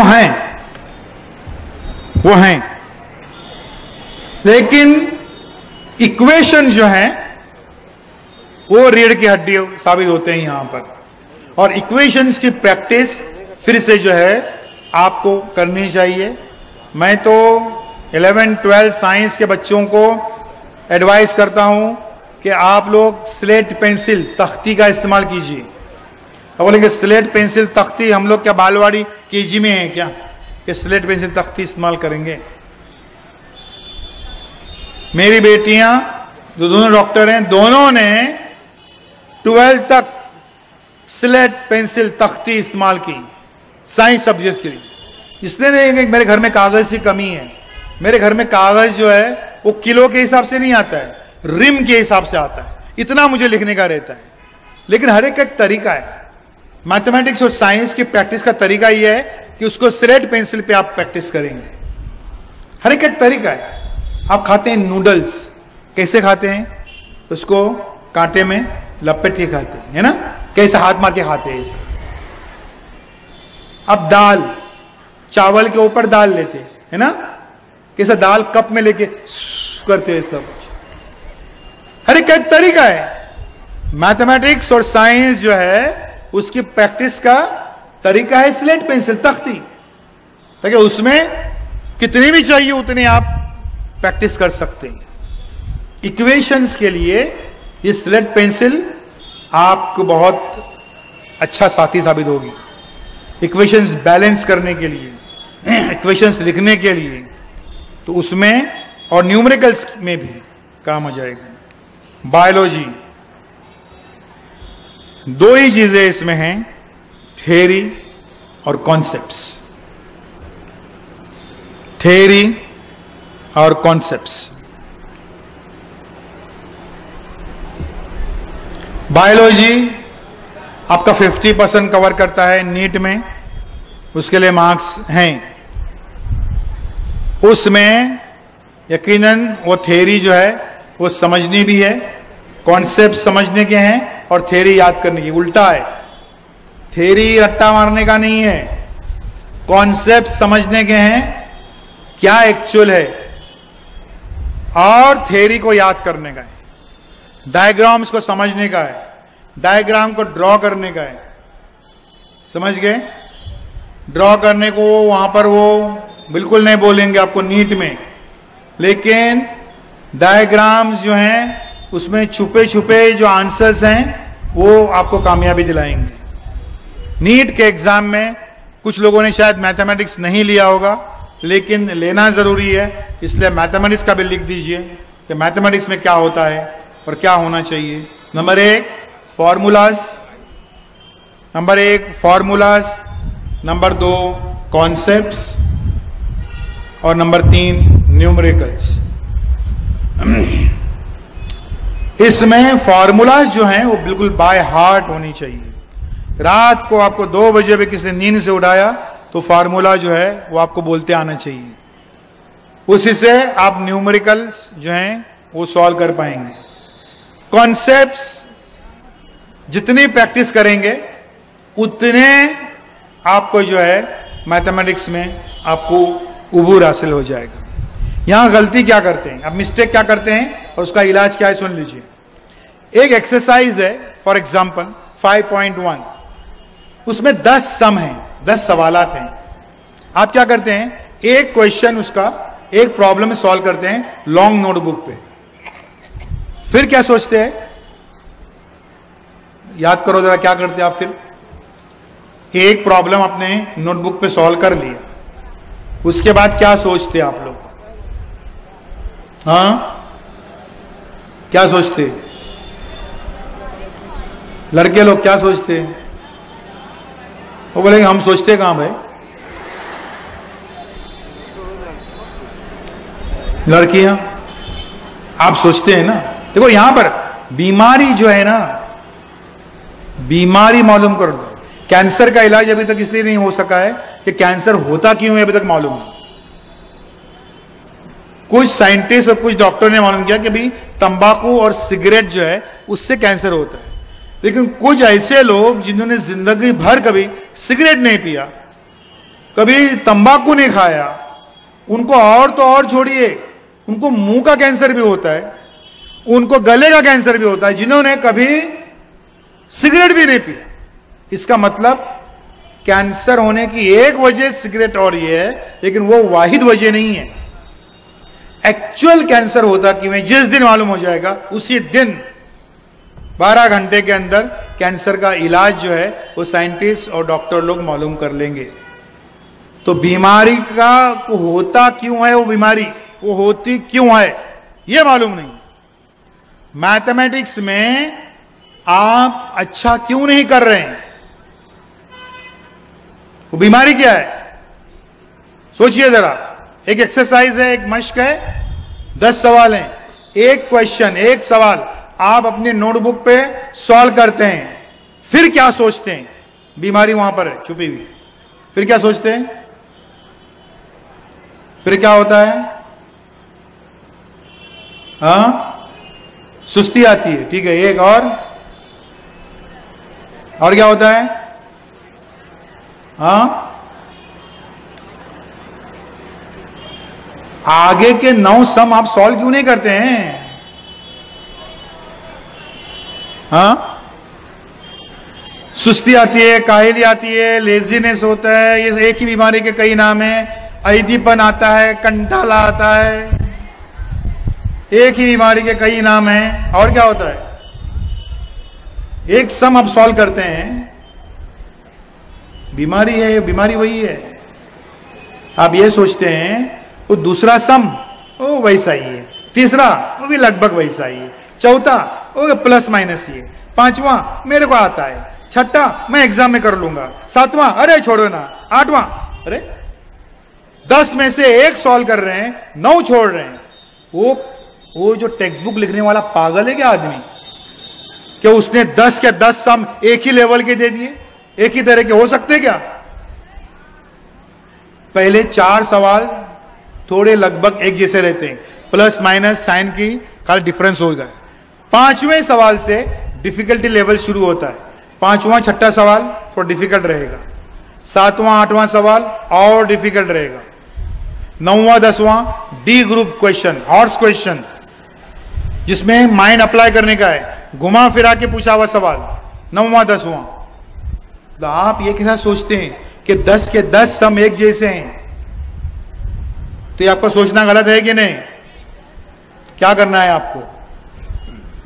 वो हैं। लेकिन इक्वेशन जो हैं वो रीढ़ की हड्डी साबित होते हैं यहां पर, और इक्वेशंस की प्रैक्टिस फिर से जो है आपको करनी चाहिए। मैं तो 11-12 साइंस के बच्चों को एडवाइस करता हूं कि आप लोग स्लेट पेंसिल तख्ती का इस्तेमाल कीजिए। अब बोलेंगे स्लेट पेंसिल तख्ती, हम लोग क्या बालवाड़ी केजी में हैं क्या कि स्लेट पेंसिल तख्ती इस्तेमाल करेंगे? मेरी बेटियां जो दोनों डॉक्टर हैं, दोनों ने 12 तक स्लेट पेंसिल तख्ती इस्तेमाल की साइंस सब्जेक्ट के लिए। इसलिए नहीं कि मेरे घर में कागज की कमी है, मेरे घर में कागज जो है वो किलो के हिसाब से नहीं आता है, रिम के हिसाब से आता है। इतना मुझे लिखने का रहता है। लेकिन हर एक तरीका है। मैथमेटिक्स और साइंस की प्रैक्टिस का तरीका यह है कि उसको स्लेट पेंसिल पे आप प्रैक्टिस करेंगे। हर एक तरीका है। आप खाते हैं नूडल्स, कैसे खाते हैं? उसको कांटे में लपेट के खाते हैं, है ना? कैसे हाथ मार के खाते हैं? अब दाल, चावल के ऊपर दाल लेते हैं, है ना? कैसे दाल कप में लेके करते हैं सब। हर एक तरीका है। मैथमेटिक्स और साइंस जो है उसकी प्रैक्टिस का तरीका है स्लेट पेंसिल तख्ती, ताकि उसमें कितनी भी चाहिए उतनी आप प्रैक्टिस कर सकते हैं। इक्वेशंस के लिए ये स्लेट पेंसिल आपको बहुत अच्छा साथी साबित होगी। इक्वेशंस बैलेंस करने के लिए, इक्वेशंस लिखने के लिए, तो उसमें और न्यूमेरिकल्स में भी काम आ जाएगा। बायोलॉजी, दो ही चीजें इसमें हैं, थ्योरी और कॉन्सेप्ट्स। थ्योरी और कॉन्सेप्ट्स। बायोलॉजी आपका 50% कवर करता है नीट में, उसके लिए मार्क्स हैं। उसमें यकीनन वो थ्योरी जो है वो समझनी भी है, कॉन्सेप्ट समझने के हैं और थ्योरी याद करने की। उल्टा है, थ्योरी रट्टा मारने का नहीं है, कॉन्सेप्ट समझने के हैं क्या एक्चुअल है और थ्योरी को याद करने का है, डायग्राम्स को समझने का है, डायग्राम को ड्रॉ करने का है। समझ गए? ड्रॉ करने को वहां पर वो बिल्कुल नहीं बोलेंगे आपको नीट में, लेकिन डायग्राम्स जो हैं उसमें छुपे छुपे जो आंसर्स हैं वो आपको कामयाबी दिलाएंगे। नीट के एग्जाम में कुछ लोगों ने शायद मैथमेटिक्स नहीं लिया होगा, लेकिन लेना जरूरी है, इसलिए मैथमेटिक्स का भी लिख दीजिए कि मैथमेटिक्स में क्या होता है और क्या होना चाहिए। नंबर 1 फॉर्मूलाज, नंबर 2 कॉन्सेप्ट्स और नंबर 3 न्यूमेरिकल्स। इसमें फॉर्मूलाज जो हैं वो बिल्कुल बाय हार्ट होनी चाहिए। रात को आपको 2 बजे भी किसी ने नींद से उठाया तो फार्मूला जो है वो आपको बोलते आना चाहिए, उसी से आप न्यूमेरिकल्स जो हैं वो सॉल्व कर पाएंगे। कॉन्सेप्ट्स जितनी प्रैक्टिस करेंगे उतने आपको जो है मैथमेटिक्स में आपको उबूर हासिल हो जाएगा। यहां गलती क्या करते हैं, अब मिस्टेक क्या करते हैं और उसका इलाज क्या है सुन लीजिए। एक एक्सरसाइज है फॉर एग्जांपल 5.1, उसमें 10 सम हैं, 10 सवालात हैं। आप क्या करते हैं, एक क्वेश्चन उसका एक प्रॉब्लम सॉल्व करते हैं लॉन्ग नोटबुक पे। फिर क्या सोचते हैं, याद करो जरा क्या करते हैं आप। फिर एक प्रॉब्लम अपने नोटबुक पे सॉल्व कर लिया, उसके बाद क्या सोचते आप लोग? हाँ, क्या सोचते? लड़के लोग क्या सोचते? वो बोलेंगे हम सोचते कहां भाई, लड़कियां आप सोचते हैं ना। देखो यहां पर बीमारी जो है ना, बीमारी मालूम कर लो। कैंसर का इलाज अभी तक इसलिए नहीं हो सका है कि कैंसर होता क्यों है अभी तक मालूम नहीं। कुछ साइंटिस्ट और कुछ डॉक्टर ने मालूम किया कि भाई तंबाकू और सिगरेट जो है उससे कैंसर होता है, लेकिन कुछ ऐसे लोग जिन्होंने जिंदगी भर कभी सिगरेट नहीं पिया, कभी तंबाकू नहीं खाया, उनको और तो और छोड़िए, उनको मुंह का कैंसर भी होता है, उनको गले का कैंसर भी होता है, जिन्होंने कभी सिगरेट भी नहीं पिया। इसका मतलब कैंसर होने की एक वजह सिगरेट और ये है, लेकिन वो वाहिद वजह नहीं है। एक्चुअल कैंसर होता कि मैं जिस दिन मालूम हो जाएगा उसी दिन 12 घंटे के अंदर कैंसर का इलाज जो है वो साइंटिस्ट और डॉक्टर लोग मालूम कर लेंगे। तो बीमारी का होता क्यों है, वो बीमारी वो होती क्यों है ये मालूम नहीं। मैथमेटिक्स में आप अच्छा क्यों नहीं कर रहे हैं, वो बीमारी क्या है सोचिए जरा। एक एक्सरसाइज है, एक मश्क है, 10 सवाल हैं, एक क्वेश्चन एक सवाल आप अपने नोटबुक पे सॉल्व करते हैं। फिर क्या सोचते हैं, बीमारी वहां पर है छुपी हुई। फिर क्या सोचते हैं, फिर क्या होता है? हाँ, सुस्ती आती है, ठीक है। एक और क्या होता है? हाँ, आगे के 9 सम आप सॉल्व क्यों नहीं करते हैं? हाँ, सुस्ती आती है, काहिली आती है, लेजीनेस होता है, ये एक ही बीमारी के कई नाम है। ऐदीपन आता है, कंटाला आता है, एक ही बीमारी के कई नाम हैं। और क्या होता है? एक सम आप सॉल्व करते हैं, बीमारी है, बीमारी वही है। आप ये सोचते हैं वो दूसरा सम वो वैसा ही है, तीसरा वो भी लगभग वैसा ही है, चौथा वो प्लस माइनस ही है, पांचवा मेरे को आता है, छठा मैं एग्जाम में कर लूंगा, सातवां अरे छोड़ो ना, आठवां अरे 10 में से 1 सॉल्व कर रहे हैं, 9 छोड़ रहे हैं। वो जो टेक्स्ट बुक लिखने वाला पागल है क्या आदमी, क्या उसने 10 के 10 सम एक ही लेवल के दे दिए, एक ही तरह के हो सकते क्या? पहले 4 सवाल थोड़े लगभग एक जैसे रहते हैं, प्लस माइनस साइन की खाली डिफरेंस हो गया। 5वें सवाल से डिफिकल्टी लेवल शुरू होता है, 5वां 6ठा सवाल थोड़ा डिफिकल्ट रहेगा, 7वां 8वां सवाल और डिफिकल्ट रहेगा, 9वां 10वां D group question, horse question, जिसमें माइंड अप्लाई करने का है, घुमा फिरा के पूछा हुआ सवाल, 9वां 10वां। तो आप ये कैसा सोचते हैं कि 10 के 10 सम एक जैसे हैं? तो ये आपका सोचना गलत है कि नहीं? क्या करना है आपको?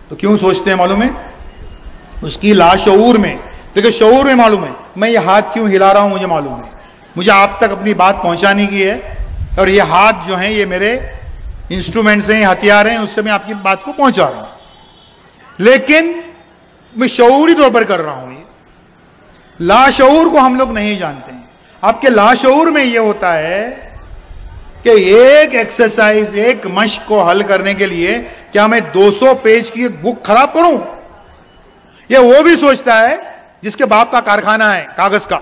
तो क्यों सोचते हैं मालूम है? उसकी लाशऊर में, देखिए शऊर में मालूम है, मैं ये हाथ क्यों हिला रहा हूं मुझे मालूम है, मुझे आप तक अपनी बात पहुंचाने की है, और ये हाथ जो है ये मेरे इंस्ट्रूमेंट्स हैं, हथियार हैं, उससे मैं आपकी बात को पहुंचा रहा हूं। लेकिन मैं शऊरी तौर पर कर रहा हूं। ये लाशऊर को हम लोग नहीं जानते हैं। आपके लाशऊर में ये होता है कि एक एक्सरसाइज, एक मश्क को हल करने के लिए क्या मैं 200 पेज की एक बुक खराब करूं? ये वो भी सोचता है जिसके बाप का कारखाना है कागज का,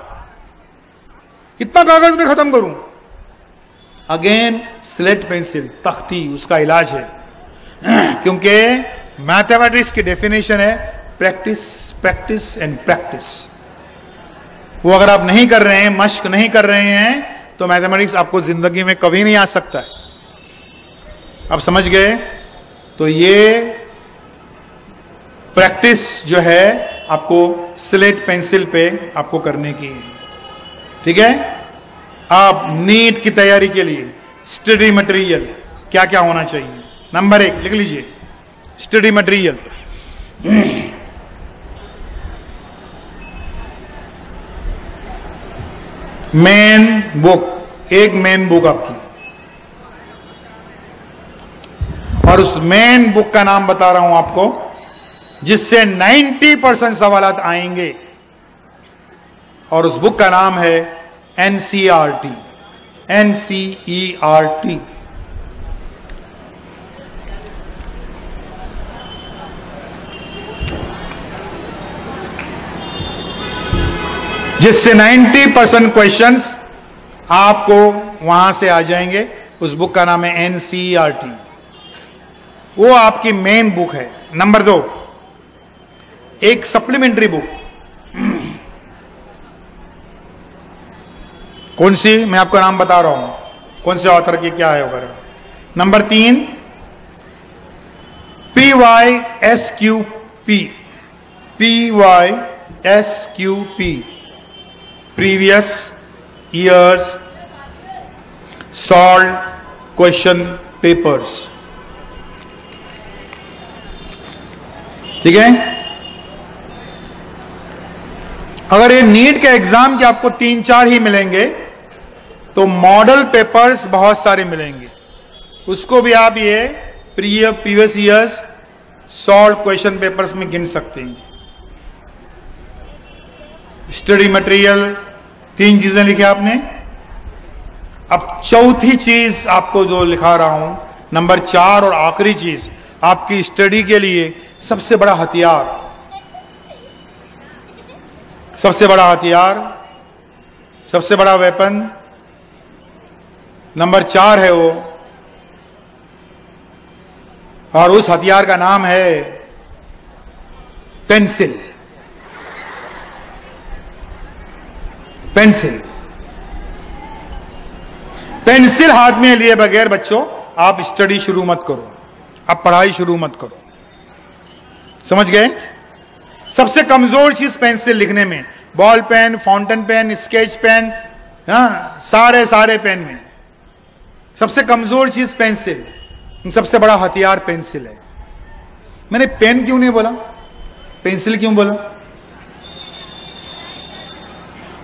इतना कागज में खत्म करूं। अगेन स्लेट पेंसिल, तख्ती उसका इलाज है, क्योंकि मैथमेटिक्स की डेफिनेशन है प्रैक्टिस, प्रैक्टिस एंड प्रैक्टिस। वो अगर आप नहीं कर रहे हैं, मश्क नहीं कर रहे हैं, तो मैथमेटिक्स आपको जिंदगी में कभी नहीं आ सकता है। आप समझ गए? तो ये प्रैक्टिस जो है आपको स्लेट पेंसिल पे आपको करने की है, ठीक है? आप नीट की तैयारी के लिए स्टडी मटेरियल क्या क्या होना चाहिए? नंबर 1 लिख लीजिए, स्टडी मटेरियल। मेन बुक, एक मेन बुक आपकी, और उस मेन बुक का नाम बता रहा हूं आपको, जिससे 90% सवालात आएंगे, और उस बुक का नाम है एनसीईआरटी, एनसीईआरटी। जिससे 90% क्वेश्चंस आपको वहां से आ जाएंगे। उस बुक का नाम है एनसीईआरटी, वो आपकी मेन बुक है। नंबर 2, एक सप्लीमेंट्री बुक। कौन सी? मैं आपको नाम बता रहा हूं, कौन से ऑथर की क्या है वगैरह। Number 3, PYSQP, PYSQP, previous years solve question papers, ठीक है? अगर ये नीट के एग्जाम के आपको 3-4 ही मिलेंगे, तो मॉडल पेपर्स बहुत सारे मिलेंगे, उसको भी आप ये previous years solve question papers में गिन सकते हैं। स्टडी मटेरियल 3 चीजें लिखी आपने। अब चौथी चीज आपको जो लिखा रहा हूं, नंबर 4 और आखिरी चीज आपकी स्टडी के लिए सबसे बड़ा हथियार, सबसे बड़ा हथियार, सबसे बड़ा वेपन, नंबर 4 है वो, और उस हथियार का नाम है पेंसिल। पेंसिल, पेंसिल हाथ में लिए बगैर बच्चों आप स्टडी शुरू मत करो, आप पढ़ाई शुरू मत करो। समझ गए? सबसे कमजोर चीज पेंसिल लिखने में, ball pen, fountain pen, sketch pen, सारे पेन में सबसे कमजोर चीज पेंसिल, सबसे बड़ा हथियार पेंसिल है। मैंने पेन क्यों नहीं बोला, पेंसिल क्यों बोला?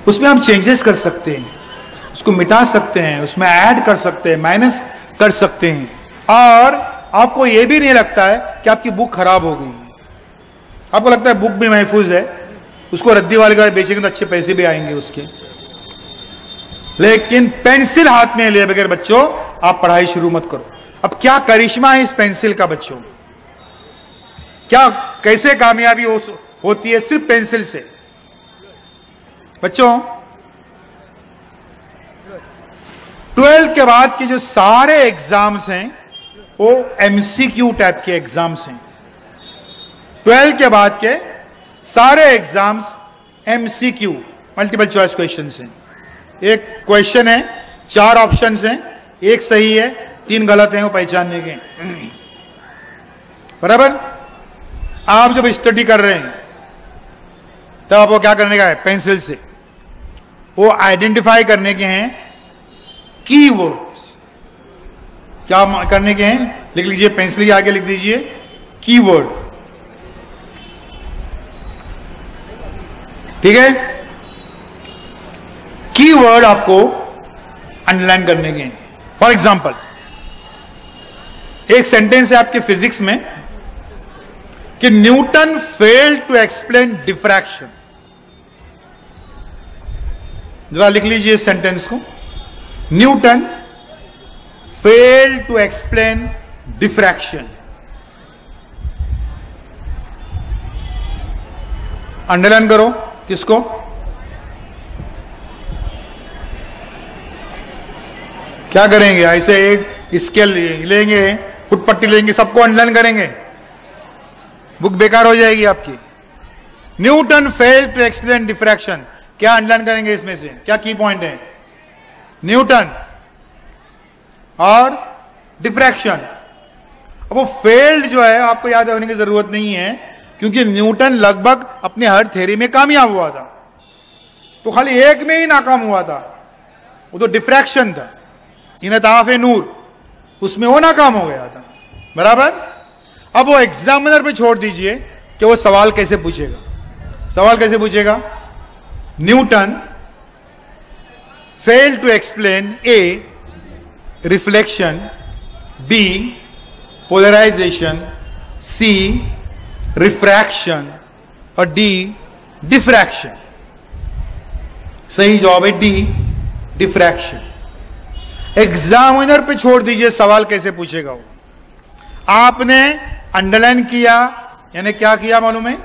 उसमें आप चेंजेस कर सकते हैं, उसको मिटा सकते हैं, उसमें ऐड कर सकते हैं, माइनस कर सकते हैं, और आपको यह भी नहीं लगता है कि आपकी बुक खराब हो गई है। आपको लगता है बुक भी महफूज है, उसको रद्दी वाले का बेचेंगे तो अच्छे पैसे भी आएंगे उसके। लेकिन पेंसिल हाथ में ले बगैर बच्चों आप पढ़ाई शुरू मत करो। अब क्या करिश्मा है इस पेंसिल का बच्चों, क्या कैसे कामयाबी होती है सिर्फ पेंसिल से। बच्चों 12th के बाद के जो सारे एग्जाम्स हैं वो एमसीक्यू टाइप के एग्जाम्स हैं। 12th के बाद के सारे exams MCQ multiple choice questions हैं। एक क्वेश्चन है, 4 ऑप्शंस हैं, एक सही है, 3 गलत हैं, वो पहचानने के। बराबर। आप जब स्टडी कर रहे हैं तब आपको क्या करने का है, पेंसिल से वो आइडेंटिफाई करने के हैं कीवर्ड्स। क्या करने के हैं, लिख लीजिए, पेंसिल के आगे लिख दीजिए कीवर्ड। ठीक है, कीवर्ड आपको अंडरलाइन करने के हैं। फॉर एग्जाम्पल एक सेंटेंस है आपके फिजिक्स में कि Newton failed to explain diffraction. जरा लिख लीजिए इस सेंटेंस को, Newton failed to explain diffraction. Underline करो किसको, क्या करेंगे, ऐसे एक स्केल लेंगे, फुटपट्टी लेंगे, सबको अंडरलाइन करेंगे, बुक बेकार हो जाएगी आपकी। Newton failed to explain diffraction, क्या अंडरलाइन करेंगे इसमें से, क्या की पॉइंट है, न्यूटन और डिफ्रैक्शन। अब वो फेल्ड जो है आपको याद होने की जरूरत नहीं है, क्योंकि न्यूटन लगभग अपने हर थ्योरी में कामयाब हुआ था, तो खाली एक में ही नाकाम हुआ था, वो तो डिफ्रैक्शन था, इनताफ नूर, उसमें वो नाकाम हो गया था। बराबर। अब वो एग्जामिनर पे छोड़ दीजिए कि वो सवाल कैसे पूछेगा। सवाल कैसे पूछेगा, Newton failed to explain A reflection, B polarisation, C refraction और डी डिफ्रैक्शन। सही जवाब है डी डिफ्रैक्शन। एग्जामिनर पे छोड़ दीजिए सवाल कैसे पूछेगा वो। आपने अंडरलाइन किया, यानी क्या किया मालूम है,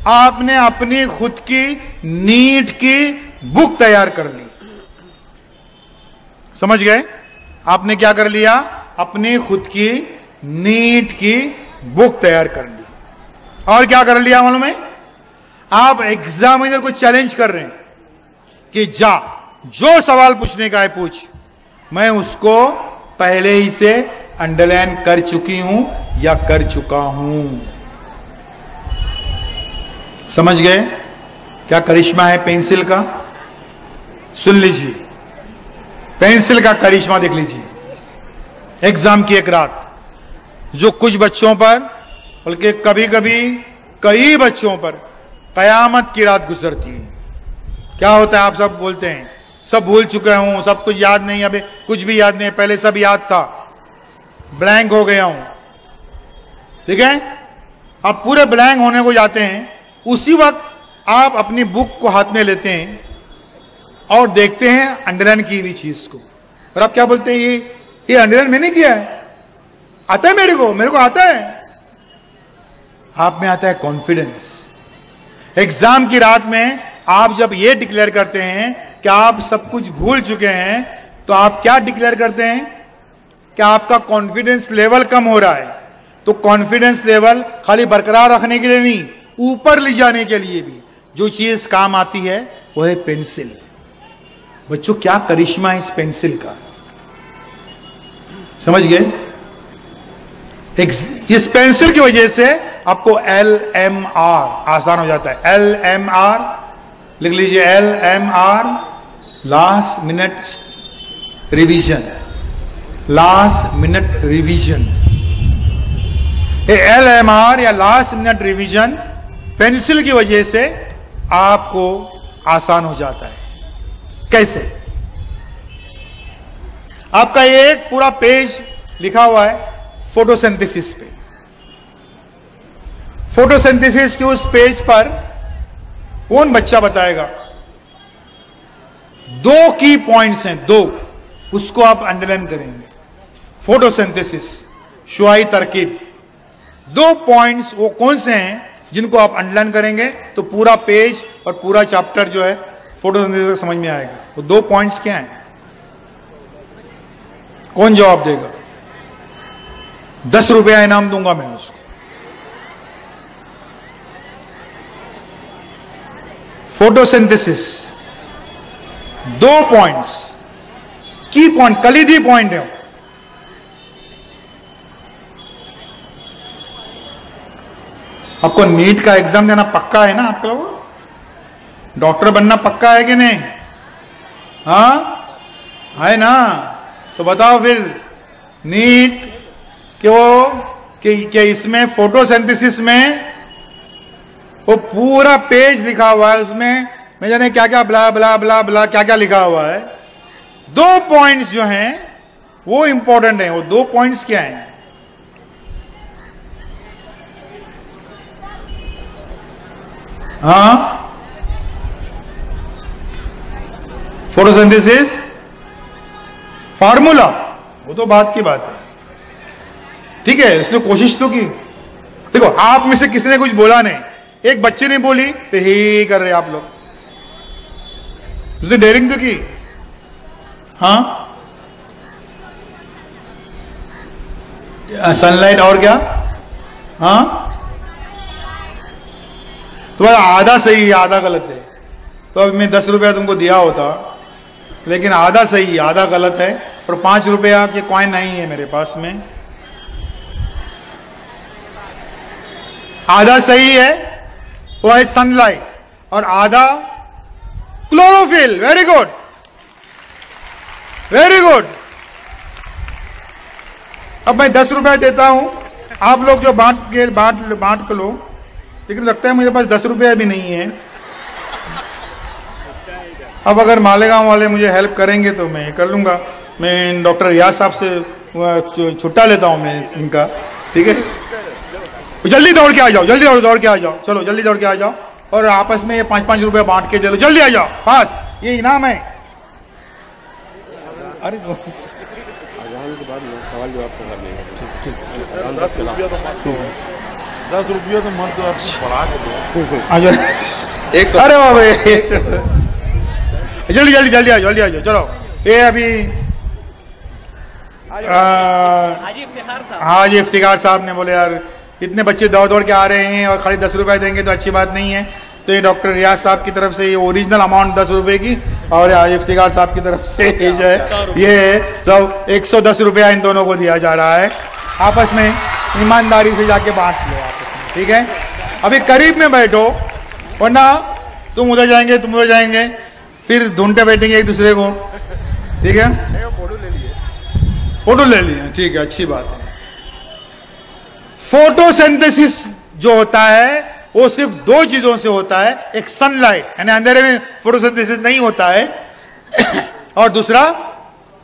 आपने अपनी खुद की नीट की बुक तैयार कर ली। समझ गए, आपने क्या कर लिया, अपनी खुद की नीट की बुक तैयार कर ली। और क्या कर लिया मालूम है, आप एग्जामिनर को चैलेंज कर रहे हैं कि जा, जो सवाल पूछने का है पूछ, मैं उसको पहले ही से अंडरलाइन कर चुकी हूं या कर चुका हूं। समझ गए क्या करिश्मा है पेंसिल का। सुन लीजिए, पेंसिल का करिश्मा देख लीजिए। एग्जाम की एक रात जो कुछ बच्चों पर, बल्कि कभी कभी कई बच्चों पर कयामत की रात गुजरती है। क्या होता है, आप सब बोलते हैं सब भूल चुका हूं, सब कुछ याद नहीं, अबे कुछ भी याद नहीं, पहले सब याद था, ब्लैंक हो गया हूं। ठीक है, आप पूरे ब्लैंक होने को जाते हैं, उसी वक्त आप अपनी बुक को हाथ में लेते हैं और देखते हैं अंडरलाइन की हुई चीज को, और आप क्या बोलते हैं, ये अंडरलाइन मैंने किया है, आता है मेरे को आता है। आप में आता है कॉन्फिडेंस। एग्जाम की रात में आप जब ये डिक्लेयर करते हैं कि आप सब कुछ भूल चुके हैं, तो आप क्या डिक्लेयर करते हैं कि आपका कॉन्फिडेंस लेवल कम हो रहा है। तो कॉन्फिडेंस लेवल खाली बरकरार रखने के लिए नहीं, ऊपर ले जाने के लिए भी जो चीज काम आती है वो है पेंसिल। बच्चों क्या करिश्मा है इस पेंसिल का, समझ गए। इस पेंसिल की वजह से आपको LMR आसान हो जाता है। LMR लिख लीजिए, LMR last minute revision, last minute revision. LMR या लास्ट मिनट रिवीजन पेंसिल की वजह से आपको आसान हो जाता है। कैसे? आपका एक पूरा पेज लिखा हुआ है फोटोसिंथेसिस पे। फोटोसिंथेसिस के उस पेज पर कौन बच्चा बताएगा? 2 की पॉइंट्स हैं, 2, उसको आप अंडरलाइन करेंगे। फोटोसिंथेसिस, शुआई तरकीब, 2 पॉइंट्स वो कौन से हैं जिनको आप अंडरलाइन करेंगे तो पूरा पेज और पूरा चैप्टर जो है फोटोसिंथेसिस समझ में आएगा। वो 2 पॉइंट्स क्या हैं? कौन जवाब देगा? 10 रुपया इनाम दूंगा मैं उसको। फोटोसिंथेसिस, 2 पॉइंट्स, की पॉइंट, कलीदी पॉइंट है। आपको नीट का एग्जाम देना पक्का है ना? आप लोग डॉक्टर बनना पक्का है कि नहीं? हाँ है ना? तो बताओ फिर नीट कि इसमें फोटोसिंथेसिस में वो पूरा पेज लिखा हुआ है, उसमें मैं जाने क्या क्या ब्ला ब्ला ब्ला ब्ला क्या क्या लिखा हुआ है। 2 पॉइंट्स जो हैं वो इंपॉर्टेंट है। वो 2 पॉइंट्स क्या हैं? हाँ, फोटोसिंथेसिस फार्मूला, वो तो बात की बात है। ठीक है, उसने कोशिश तो की। देखो, आप में से किसी ने कुछ बोला नहीं, एक बच्चे ने बोली तो ही कर रहे आप लोग। उसने डेयरिंग तो की। हाँ, सनलाइट और क्या? हाँ, तुम्हारा आधा सही है, आधा गलत है। तो अब मैं 10 रुपया तुमको दिया होता, लेकिन आधा सही है, आधा गलत है, और 5 रुपया के कॉइन नहीं है मेरे पास में। आधा सही है, वो है सनलाइट, और आधा chlorophyll. Very good, very good. अब मैं 10 रुपया देता हूं, आप लोग जो बांट के लो, लेकिन लगता है मेरे पास 10 रुपया भी नहीं है। अब अगर मालेगांव वाले मुझे हेल्प करेंगे तो मैं कर लूंगा। मैं डॉक्टर रियाज साहब से छुट्टा लेता हूं मैं इनका, ठीक है? जल्दी दौड़ के आ जाओ, जल्दी दौड़ के आ जाओ, चलो जल्दी दौड़ के आ जाओ, और आपस में ये 5-5 रुपया बांट के दे लो। जल्दी आ जाओ, फास्ट, ये इनाम है। अरे के बाद सवाल जवाब तो कर लेंगे। 10 रुपया तो मत दो, 10 रुपया तो मत दो, बढ़ा के दो। 100। अरे बाबा, जल्दी जल्दी जल्दी आ जाओ, चलो। ये अभी हाजी इफ्तिखार साहब ने बोले यार इतने बच्चे दौड़ के आ रहे हैं और खाली 10 रुपए देंगे तो अच्छी बात नहीं है। तो ये डॉक्टर रियाज साहब की तरफ से ये ओरिजिनल अमाउंट 10 रुपए की, और हाजी इफ्तिखार साहब की तरफ से ये जो है ये सब 110 रुपया इन दोनों को दिया जा रहा है। आपस में ईमानदारी से जाके बांट लो आपस में, ठीक है? अभी करीब में बैठो, वरना तुम उधर जाएंगे, तुम उधर जाएंगे, फिर ढूंढते बैठेंगे एक दूसरे को, ठीक है? फोटो ले लिए, ठीक है, अच्छी बात है। फोटोसिंथेसिस जो होता है वो सिर्फ 2 चीजों से होता है, एक सनलाइट, यानी अंधेरे में फोटोसिंथेसिस नहीं होता है, और दूसरा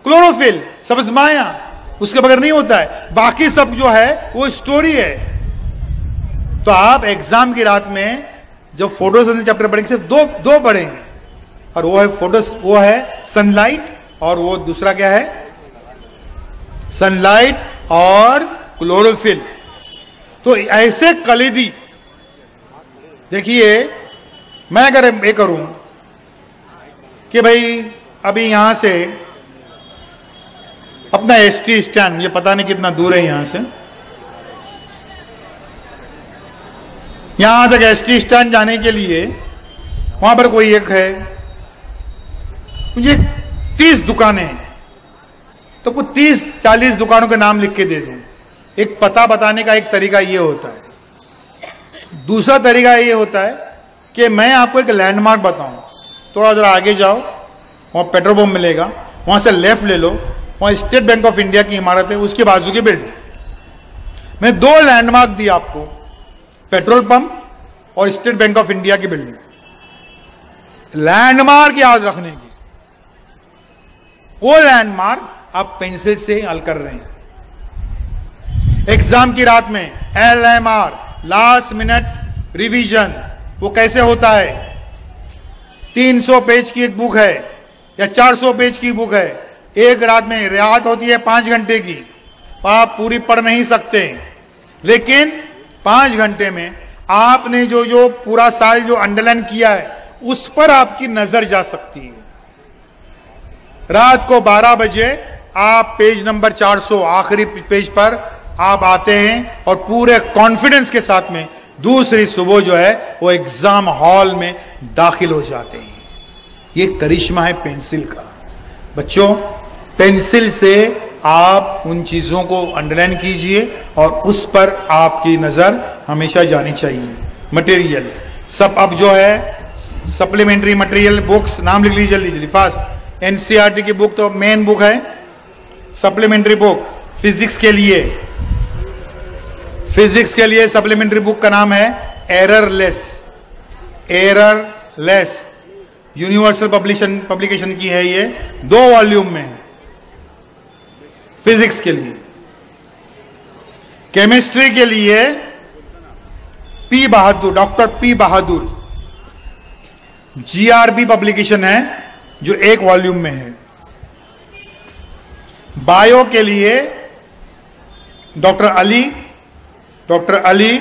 क्लोरोफिल, सब्ज माया, उसके बगैर नहीं होता है। बाकी सब जो है वो स्टोरी है। तो आप एग्जाम की रात में जब फोटोसिंथेसिस चैप्टर पढ़ेंगे सिर्फ दो पढ़ेंगे, और वो है सनलाइट, और वो दूसरा क्या है? सनलाइट और क्लोरोफिल। तो ऐसे कलीदी, देखिए, मैं अगर ये करूं कि भाई अभी यहां से अपना एसटी स्टैंड, ये पता नहीं कितना दूर है यहां से, यहां तक एसटी स्टैंड जाने के लिए वहां पर कोई एक है, मुझे 30 दुकानें हैं, तो कुछ 30-40 दुकानों के नाम लिख के दे दूं। एक पता बताने का एक तरीका ये होता है। दूसरा तरीका ये होता है कि मैं आपको एक लैंडमार्क बताऊं, थोड़ा जरा आगे जाओ, वहां पेट्रोल पंप मिलेगा, वहां से लेफ्ट ले लो, वहां स्टेट बैंक ऑफ इंडिया की इमारत है, उसके बाजू की बिल्डिंग। मैं 2 लैंडमार्क दी आपको, पेट्रोल पंप और स्टेट बैंक ऑफ इंडिया की बिल्डिंग। लैंडमार्क याद रखने की, वो लैंडमार्क आप पेंसिल से हल कर रहे हैं। एग्जाम की रात में LMR, लास्ट मिनट रिवीजन, वो कैसे होता है? 300 पेज की एक बुक है या 400 पेज की बुक है, एक रात में रियायत होती है 5 घंटे की, आप पूरी पढ़ नहीं सकते, लेकिन 5 घंटे में आपने जो पूरा साल जो अंडरलाइन किया है उस पर आपकी नजर जा सकती है। रात को 12 बजे आप पेज नंबर 400 आखिरी पेज पर आप आते हैं और पूरे कॉन्फिडेंस के साथ में दूसरी सुबह जो है वो एग्जाम हॉल में दाखिल हो जाते हैं। ये करिश्मा है पेंसिल का। बच्चों, पेंसिल से आप उन चीजों को अंडरलाइन कीजिए और उस पर आपकी नजर हमेशा जानी चाहिए। मटेरियल सब अब जो है सप्लीमेंट्री मटेरियल बुक्स, नाम लिख लीजिए जल्दी जल्दी फास्ट। NCERT की बुक तो मेन बुक है। सप्लीमेंट्री बुक फिजिक्स के लिए सप्लीमेंट्री बुक का नाम है एररलेस। यूनिवर्सल पब्लिकेशन की है, ये 2 वॉल्यूम में है फिजिक्स के लिए। केमिस्ट्री के लिए डॉक्टर पी बहादुर GRB पब्लिकेशन है जो 1 वॉल्यूम में है। बायो के लिए डॉक्टर अली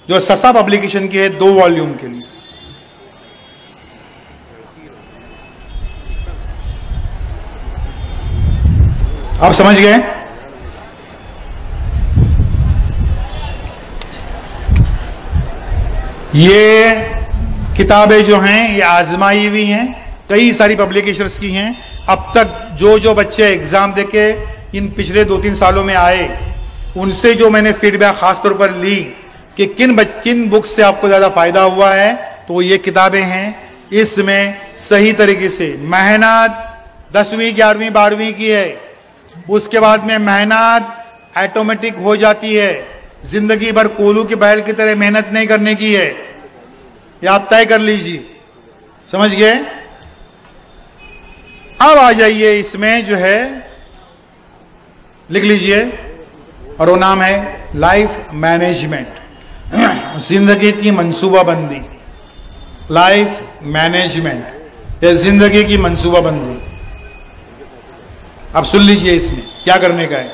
जो ससा पब्लिकेशन की है 2 वॉल्यूम के लिए। आप समझ गए? ये किताबें जो हैं ये आजमाई हुई हैं, कई सारी पब्लिकेशंस की हैं। अब तक जो बच्चे एग्जाम देके इन पिछले 2-3 सालों में आए, उनसे जो मैंने फीडबैक खास तौर पर ली कि किन बुक से आपको ज्यादा फायदा हुआ है, तो ये किताबें हैं। इसमें सही तरीके से मेहनत 10वीं 11वीं 12वीं की है, उसके बाद में मेहनत ऑटोमेटिक हो जाती है। जिंदगी भर कोलू के बैल की तरह मेहनत नहीं करने की है, ये आप तय कर लीजिए। समझ गए? अब आ जाइए, इसमें जो है लिख लीजिए, और वो नाम है लाइफ मैनेजमेंट, जिंदगी की मंसूबाबंदी। लाइफ मैनेजमेंट या जिंदगी की मंसूबाबंदी। अब सुन लीजिए इसमें क्या करने का है,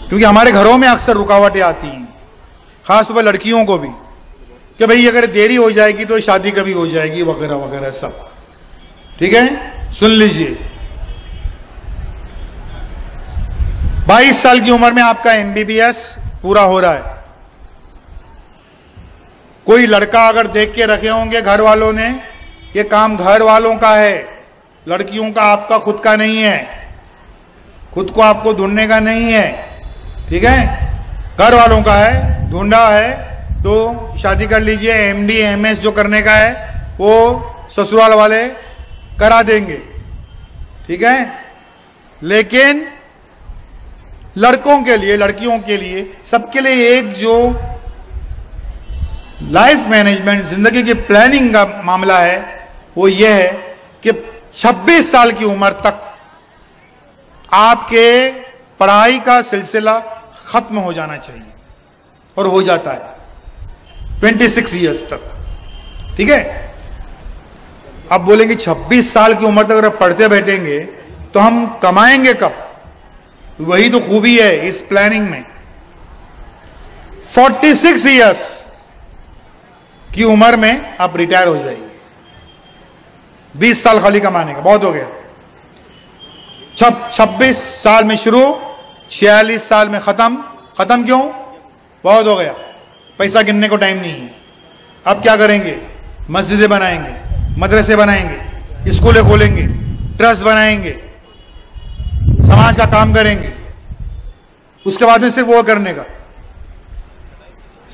क्योंकि हमारे घरों में अक्सर रुकावटें आती हैं, खासतौर पर लड़कियों को भी, कि भाई अगर देरी हो जाएगी तो शादी कभी हो जाएगी वगैरह वगैरह सब। ठीक है, सुन लीजिए। 22 साल की उम्र में आपका MBBS पूरा हो रहा है। कोई लड़का अगर देख के रखे होंगे घर वालों ने, ये काम घर वालों का है, लड़कियों का आपका खुद का नहीं है, खुद को आपको ढूंढने का नहीं है। ठीक है, घर वालों का है, ढूंढा है तो शादी कर लीजिए। MD MS जो करने का है वो ससुराल वाले करा देंगे। ठीक है, लेकिन लड़कों के लिए, लड़कियों के लिए, सबके लिए एक जो लाइफ मैनेजमेंट, जिंदगी की प्लानिंग का मामला है, वो ये है कि 26 साल की उम्र तक आपके पढ़ाई का सिलसिला खत्म हो जाना चाहिए, और हो जाता है 26 ईयर्स तक। ठीक है, अब बोलेंगे 26 साल की उम्र तक अगर पढ़ते बैठेंगे तो हम कमाएंगे कब? वही तो खूबी है इस प्लानिंग में। 46 ईयर्स की उम्र में आप रिटायर हो जाइए। 20 साल खाली कमाने का बहुत हो गया। 26 साल में शुरू, 46 साल में खत्म। खत्म क्यों? बहुत हो गया, पैसा गिनने को टाइम नहीं है। अब क्या करेंगे? मस्जिदें बनाएंगे, मदरसे बनाएंगे, स्कूलें खोलेंगे, ट्रस्ट बनाएंगे, समाज का काम करेंगे। उसके बाद में सिर्फ वो करने का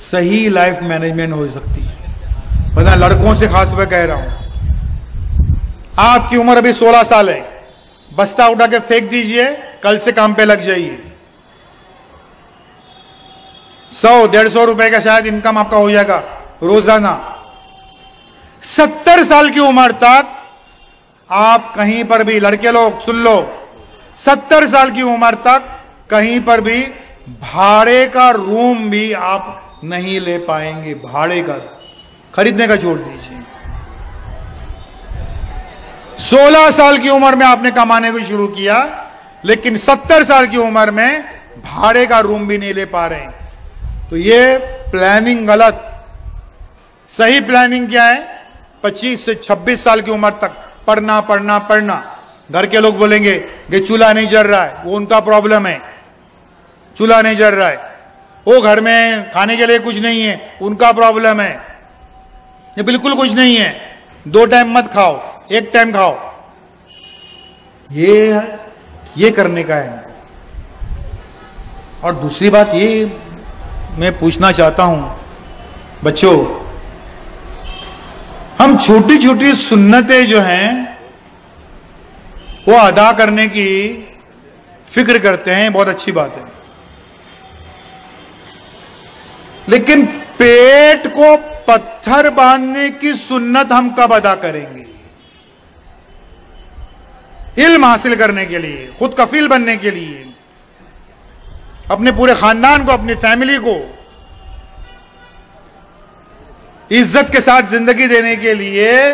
सही लाइफ मैनेजमेंट हो सकती है। वरना लड़कों से खास तौर पर कह रहा हूं, आपकी उम्र अभी 16 साल है, बस्ता उठा के फेंक दीजिए, कल से काम पे लग जाइए। 100-150 रुपए का शायद इनकम आपका हो जाएगा रोजाना। 70 साल की उम्र तक आप कहीं पर भी, लड़के लोग सुन लो, 70 साल की उम्र तक कहीं पर भी भाड़े का रूम भी आप नहीं ले पाएंगे। भाड़े का, खरीदने का छोड़ दीजिए। 16 साल की उम्र में आपने कमाने को शुरू किया, लेकिन 70 साल की उम्र में भाड़े का रूम भी नहीं ले पा रहे हैं। तो ये प्लानिंग गलत। सही प्लानिंग क्या है? 25 से 26 साल की उम्र तक पढ़ना पढ़ना पढ़ना। घर के लोग बोलेंगे कि चूल्हा नहीं जल रहा है, वो उनका प्रॉब्लम है, चूल्हा नहीं जल रहा है। वो घर में खाने के लिए कुछ नहीं है, उनका प्रॉब्लम है। ये बिल्कुल कुछ नहीं है, 2 टाइम मत खाओ, 1 टाइम खाओ। ये करने का है। और दूसरी बात ये मैं पूछना चाहता हूं बच्चों, हम छोटी छोटी सुन्नतें जो हैं वो अदा करने की फिक्र करते हैं, बहुत अच्छी बात है, लेकिन पेट को पत्थर बांधने की सुन्नत हम कब अदा करेंगे? इल्म हासिल करने के लिए, खुद कफील बनने के लिए, अपने पूरे खानदान को, अपनी फैमिली को इज्जत के साथ जिंदगी देने के लिए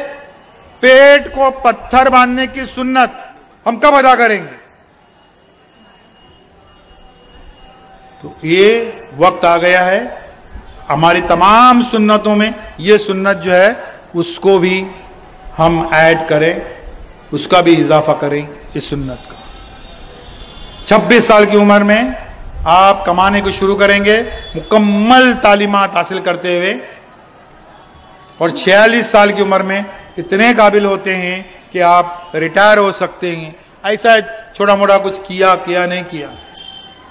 पेट को पत्थर बांधने की सुन्नत हम कब अदा करेंगे? तो ये वक्त आ गया है हमारी तमाम सुन्नतों में ये सुन्नत जो है उसको भी हम ऐड करें, उसका भी इजाफा करें इस सुन्नत का। 26 साल की उम्र में आप कमाने को शुरू करेंगे मुकम्मल तालीमात हासिल करते हुए, और 46 साल की उम्र में इतने काबिल होते हैं कि आप रिटायर हो सकते हैं। ऐसा छोटा मोटा कुछ किया नहीं किया,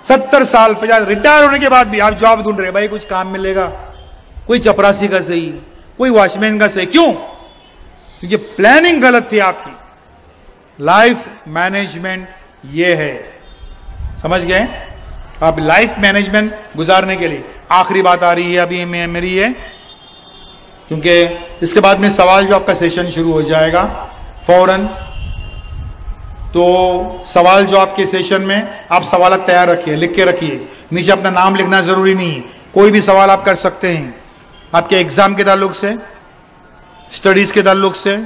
70 साल 50 रिटायर होने के बाद भी आप जॉब ढूंढ रहे, भाई कुछ काम मिलेगा, कोई चपरासी का सही, कोई वॉचमैन का सही। क्यों? क्योंकि प्लानिंग गलत थी आपकी। लाइफ मैनेजमेंट ये है, समझ गए? आप लाइफ मैनेजमेंट गुजारने के लिए, आखिरी बात आ रही है अभी मेरी है, क्योंकि इसके बाद में सवाल जवाब का सेशन शुरू हो जाएगा फौरन। तो सवाल जवाब के सेशन में आप सवाल तैयार रखिए, लिख के रखिए, नीचे अपना नाम लिखना जरूरी नहीं है, कोई भी सवाल आप कर सकते हैं, आपके एग्जाम के ताल्लुक से, स्टडीज के ताल्लुक से,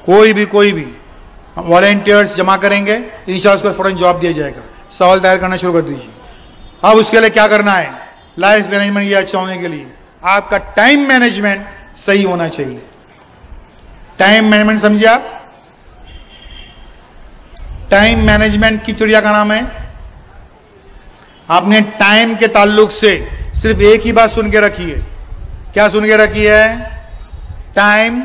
कोई भी वॉलंटियर्स जमा करेंगे, इंशाल्लाह उसको फौरन जवाब दिया जाएगा। सवाल तैयार करना शुरू कर दीजिए। अब उसके लिए क्या करना है? लाइफ मैनेजमेंट ये अच्छा होने के लिए आपका टाइम मैनेजमेंट सही होना चाहिए। टाइम मैनेजमेंट समझिए आप, टाइम मैनेजमेंट की चिड़िया का नाम है। आपने टाइम के ताल्लुक से सिर्फ एक ही बात सुन के रखी है। क्या सुन के रखी है? टाइम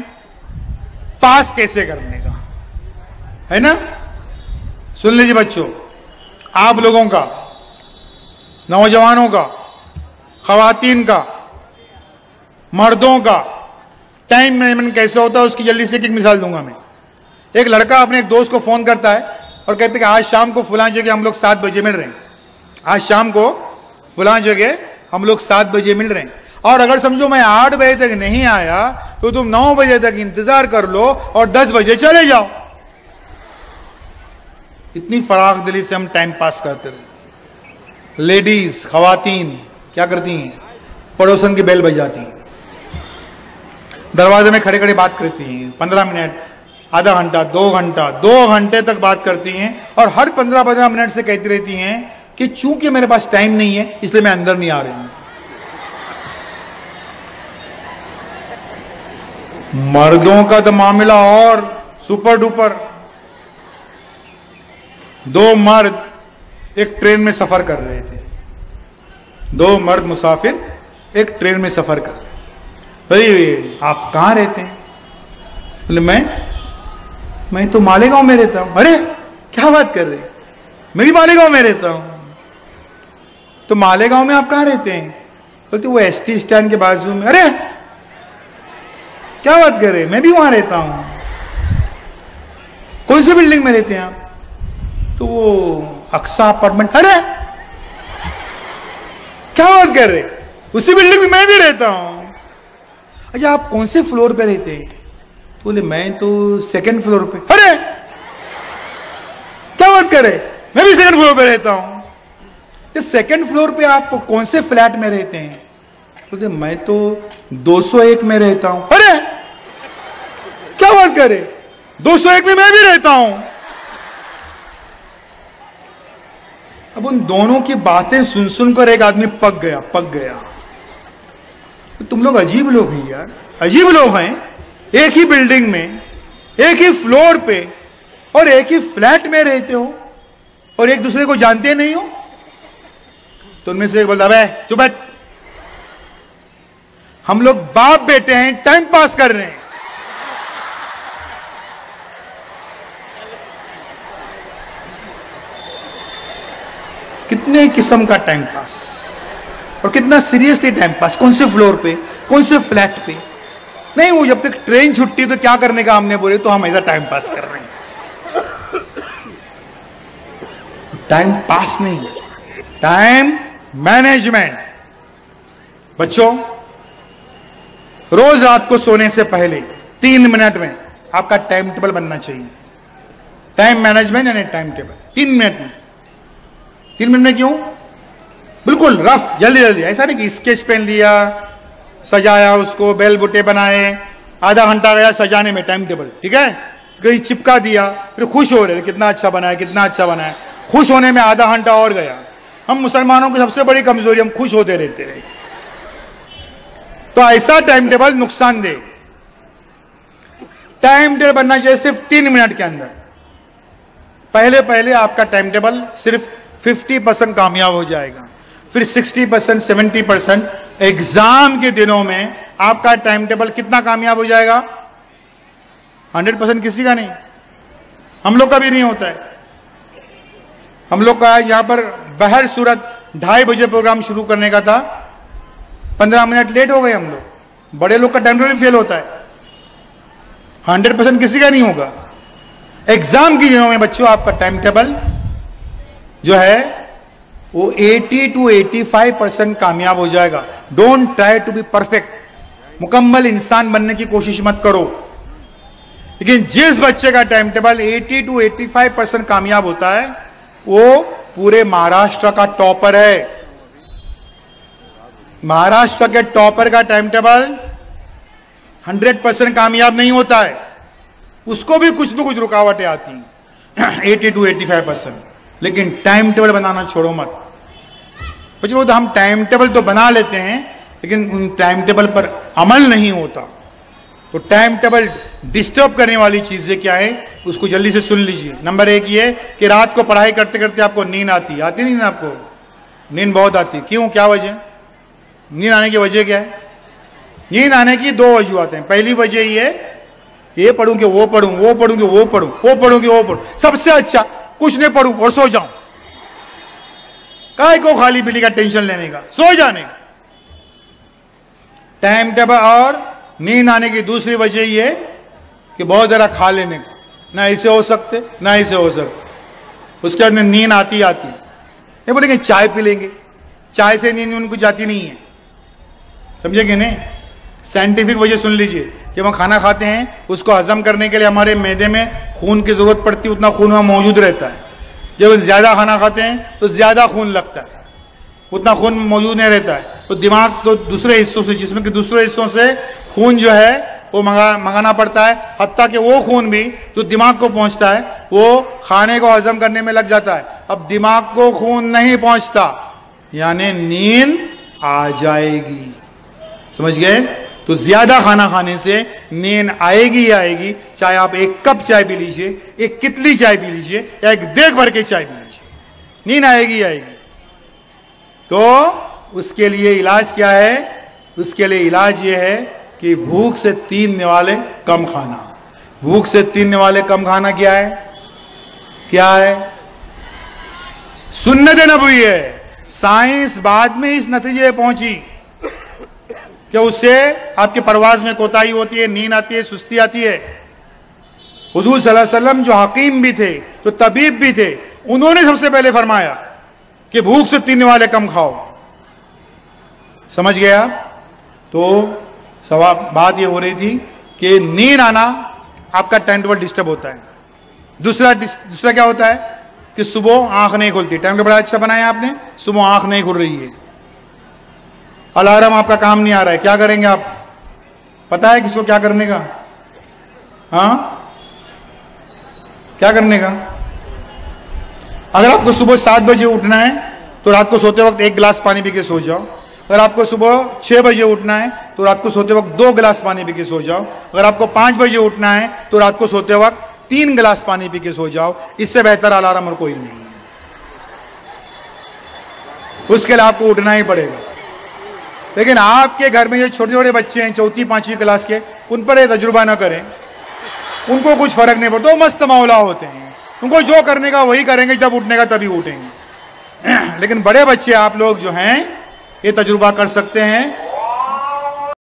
पास कैसे करने का, है ना? सुन लीजिए बच्चों, आप लोगों का, नौजवानों का, खवातीन का, मर्दों का टाइम मैनेजमेंट कैसे होता है उसकी जल्दी से एक मिसाल दूंगा मैं। एक लड़का अपने एक दोस्त को फोन करता है और कहते हैं कि आज शाम को फुलां जगह हम लोग 7 बजे मिल रहे हैं, आज शाम को फुलां जगह हम लोग 7 बजे मिल रहे हैं, और अगर समझो मैं 8 बजे तक नहीं आया तो तुम 9 बजे तक इंतजार कर लो और 10 बजे चले जाओ। इतनी फराख दिली से हम टाइम पास करते रहते हैं। लेडीज, खवातीन क्या करती हैं? पड़ोसन की बेल बजाती हैं, दरवाजे में खड़े खड़े बात करती हैं, 15 मिनट, आधा घंटा, 2 घंटे तक बात करती हैं, और हर 15-15 मिनट से कहती रहती हैं कि चूंकि मेरे पास टाइम नहीं है इसलिए मैं अंदर नहीं आ रही हूं। मर्दों का तो मामला और सुपर डुपर। 2 मर्द एक ट्रेन में सफर कर रहे थे, 2 मर्द मुसाफिर एक ट्रेन में सफर कर रहे थे। भाई आप कहां रहते हैं? बोले मैं तो मालेगांव में रहता हूं। अरे क्या बात कर रहे हैं? मैं भी मालेगांव में रहता हूं। तो मालेगांव में आप कहां रहते हैं? बोलते वो एसटी स्टैंड के बाजू में। अरे क्या बात कर रहे हैं? मैं भी वहां रहता हूं। कौन सी बिल्डिंग में रहते हैं आप? तो वो अक्सा अपार्टमेंट। अरे क्या बात कर रहे हैं? उसी बिल्डिंग में मैं भी रहता हूं। अच्छा आप कौन से फ्लोर पे रहते हैं? बोले मैं तो सेकंड फ्लोर पे। अरे क्या बात करे, मैं भी सेकंड फ्लोर पे रहता हूं। ये सेकंड फ्लोर पे आप कौन से फ्लैट में रहते हैं? बोले मैं तो 201 में रहता हूं। अरे क्या बात करे, 201 में मैं भी रहता हूं। अब उन दोनों की बातें सुन सुनकर एक आदमी पक गया। तो तुम लोग अजीब लोग हैं यार, अजीब लोग हैं। एक ही बिल्डिंग में, एक ही फ्लोर पे और एक ही फ्लैट में रहते हो और एक दूसरे को जानते नहीं हो। तो उनमें से एक बोलता है चुप बैठ, हम लोग बाप बेटे हैं, टाइम पास कर रहे हैं। कितने किस्म का टाइम पास और कितना सीरियसली टाइम पास। कौन से फ्लोर पे, कौन से फ्लैट पे? नहीं, वो जब तक ट्रेन छुट्टी तो क्या करने का हमने बोले तो हम ऐसा टाइम पास कर रहे हैं। टाइम पास नहीं, टाइम मैनेजमेंट। बच्चों, रोज रात को सोने से पहले 3 मिनट में आपका टाइम टेबल बनना चाहिए। टाइम मैनेजमेंट यानी टाइम टेबल 3 मिनट में। 3 मिनट में क्यों? बिल्कुल रफ, जल्दी जल्दी। ऐसा नहीं कि स्केच पेन लिया, सजाया, उसको बेल बुटे बनाए, आधा घंटा गया सजाने में टाइम टेबल, ठीक है, कहीं चिपका दिया, फिर खुश हो रहे कितना अच्छा बनाया, कितना अच्छा बनाया। खुश होने में आधा घंटा और गया। हम मुसलमानों की सबसे बड़ी कमजोरी, हम खुश होते रहते हैं। तो ऐसा टाइम टेबल नुकसानदेह। टाइम टेबल बनना चाहिए सिर्फ 3 मिनट के अंदर। पहले पहले आपका टाइम टेबल सिर्फ 50% कामयाब हो जाएगा, फिर 60%, 70%। एग्जाम के दिनों में आपका टाइम टेबल कितना कामयाब हो जाएगा? 100% किसी का नहीं। हम लोग का भी नहीं होता है। हम लोग का यहां पर बहर सूरत 2:30 बजे प्रोग्राम शुरू करने का था, 15 मिनट लेट हो गए हम लोग। बड़े लोग का टाइम टेबल फेल होता है। 100% किसी का नहीं होगा। एग्जाम के दिनों में बच्चों आपका टाइम टेबल जो है वो 80 to 85% कामयाब हो जाएगा। Don't try to be perfect. मुकम्मल इंसान बनने की कोशिश मत करो। लेकिन जिस बच्चे का टाइम टेबल 80 to 85% कामयाब होता है वो पूरे महाराष्ट्र का टॉपर है। महाराष्ट्र के टॉपर का टाइम टेबल 100% कामयाब नहीं होता है। उसको भी कुछ न कुछ रुकावटें आती हैं 80 to 85%। लेकिन टाइम टेबल बनाना छोड़ो मत। बच्चों, तो हम टाइम टेबल तो बना लेते हैं लेकिन उन टाइम टेबल पर अमल नहीं होता। तो टाइम टेबल डिस्टर्ब करने वाली चीजें क्या है उसको जल्दी से सुन लीजिए। नंबर 1 ये कि रात को पढ़ाई करते करते आपको नींद आती नहीं ना? आपको नींद बहुत आती। क्यों, क्या वजह? नींद आने की वजह क्या है? नींद आने की 2 वजूहत हैं। पहली वजह ये पढ़ूं कि वो पढ़ूं, वो पढ़ूं कि वो पढ़ूं, वो पढ़ूं कि वो पढ़ूं, सबसे अच्छा कुछ नहीं पढ़ूं और सो जाऊं। काय को खाली पीली का टेंशन लेने का, सो जाने का। Time table. और नींद आने की दूसरी वजह ये कि बहुत जरा खा लेने का, ना इसे हो सकते ना इसे हो सकते। उसके बाद नींद आती ये बोलेंगे चाय पी लेंगे, चाय से नींद उनको जाती नहीं है। समझेंगे नहीं? साइंटिफिक वजह सुन लीजिए। जब हम खाना खाते हैं उसको हजम करने के लिए हमारे मैदे में खून की जरूरत पड़ती है, उतना खून वहां मौजूद रहता है। जब ज्यादा खाना खाते हैं तो ज्यादा खून लगता है, उतना खून मौजूद नहीं रहता है। तो दिमाग तो दूसरे हिस्सों से, जिसमें कि दूसरे हिस्सों से खून जो है वो मंगाना पड़ता है। हत्ता कि वो खून भी जो दिमाग को पहुंचता है वो खाने को हजम करने में लग जाता है। अब दिमाग को खून नहीं पहुंचता यानी नींद आ जाएगी। समझ गए? तो ज्यादा खाना खाने से नींद आएगी ही आएगी, चाहे आप 1 कप चाय पी लीजिए, 1 कितली चाय पी लीजिए या 1 देग भर के चाय पी लीजिए, नींद आएगी ही आएगी। तो उसके लिए इलाज क्या है? उसके लिए इलाज ये है कि भूख से 3 निवाले कम खाना। भूख से 3 निवाले कम खाना क्या है? क्या है? सुन्नत नबवी है। साइंस बाद में इस नतीजे पहुंची कि उससे आपकी परवाज में कोताही होती है, नींद आती है, सुस्ती आती है। हुजूर सल्लल्लाहु अलैहि वसल्लम जो हकीम भी थे, जो तबीब भी थे, उन्होंने सबसे पहले फरमाया कि भूख से 3 निवाले कम खाओ। समझ गए आप? तो बात ये हो रही थी कि नींद आना आपका टाइम टेबल डिस्टर्ब होता है। दूसरा क्या होता है कि सुबह आंख नहीं खुलती। टाइम टेबल अच्छा बनाया आपने, सुबह आंख नहीं खुल रही है, अलार्म आपका काम नहीं आ रहा है, क्या करेंगे आप? पता है किसको क्या करने का? हाँ, क्या करने का? अगर आपको सुबह 7 बजे उठना है तो रात को सोते वक्त 1 गिलास पानी पी के सो जाओ। अगर आपको सुबह 6 बजे उठना है तो रात को सोते वक्त 2 गिलास पानी पी के सो जाओ। अगर आपको 5 बजे उठना है तो रात को सोते वक्त 3 गिलास पानी पी के सो जाओ। इससे बेहतर अलार्म और कोई नहीं है। उसके लिए आपको उठना ही पड़ेगा। लेकिन आपके घर में जो छोटे छोटे बच्चे हैं 4वीं 5वीं क्लास के, उन पर ये तजुर्बा ना करें, उनको कुछ फर्क नहीं पड़ता, वो मस्त मौला होते हैं, उनको जो करने का वही करेंगे, जब उठने का तभी उठेंगे। लेकिन बड़े बच्चे आप लोग जो हैं ये तजुर्बा कर सकते हैं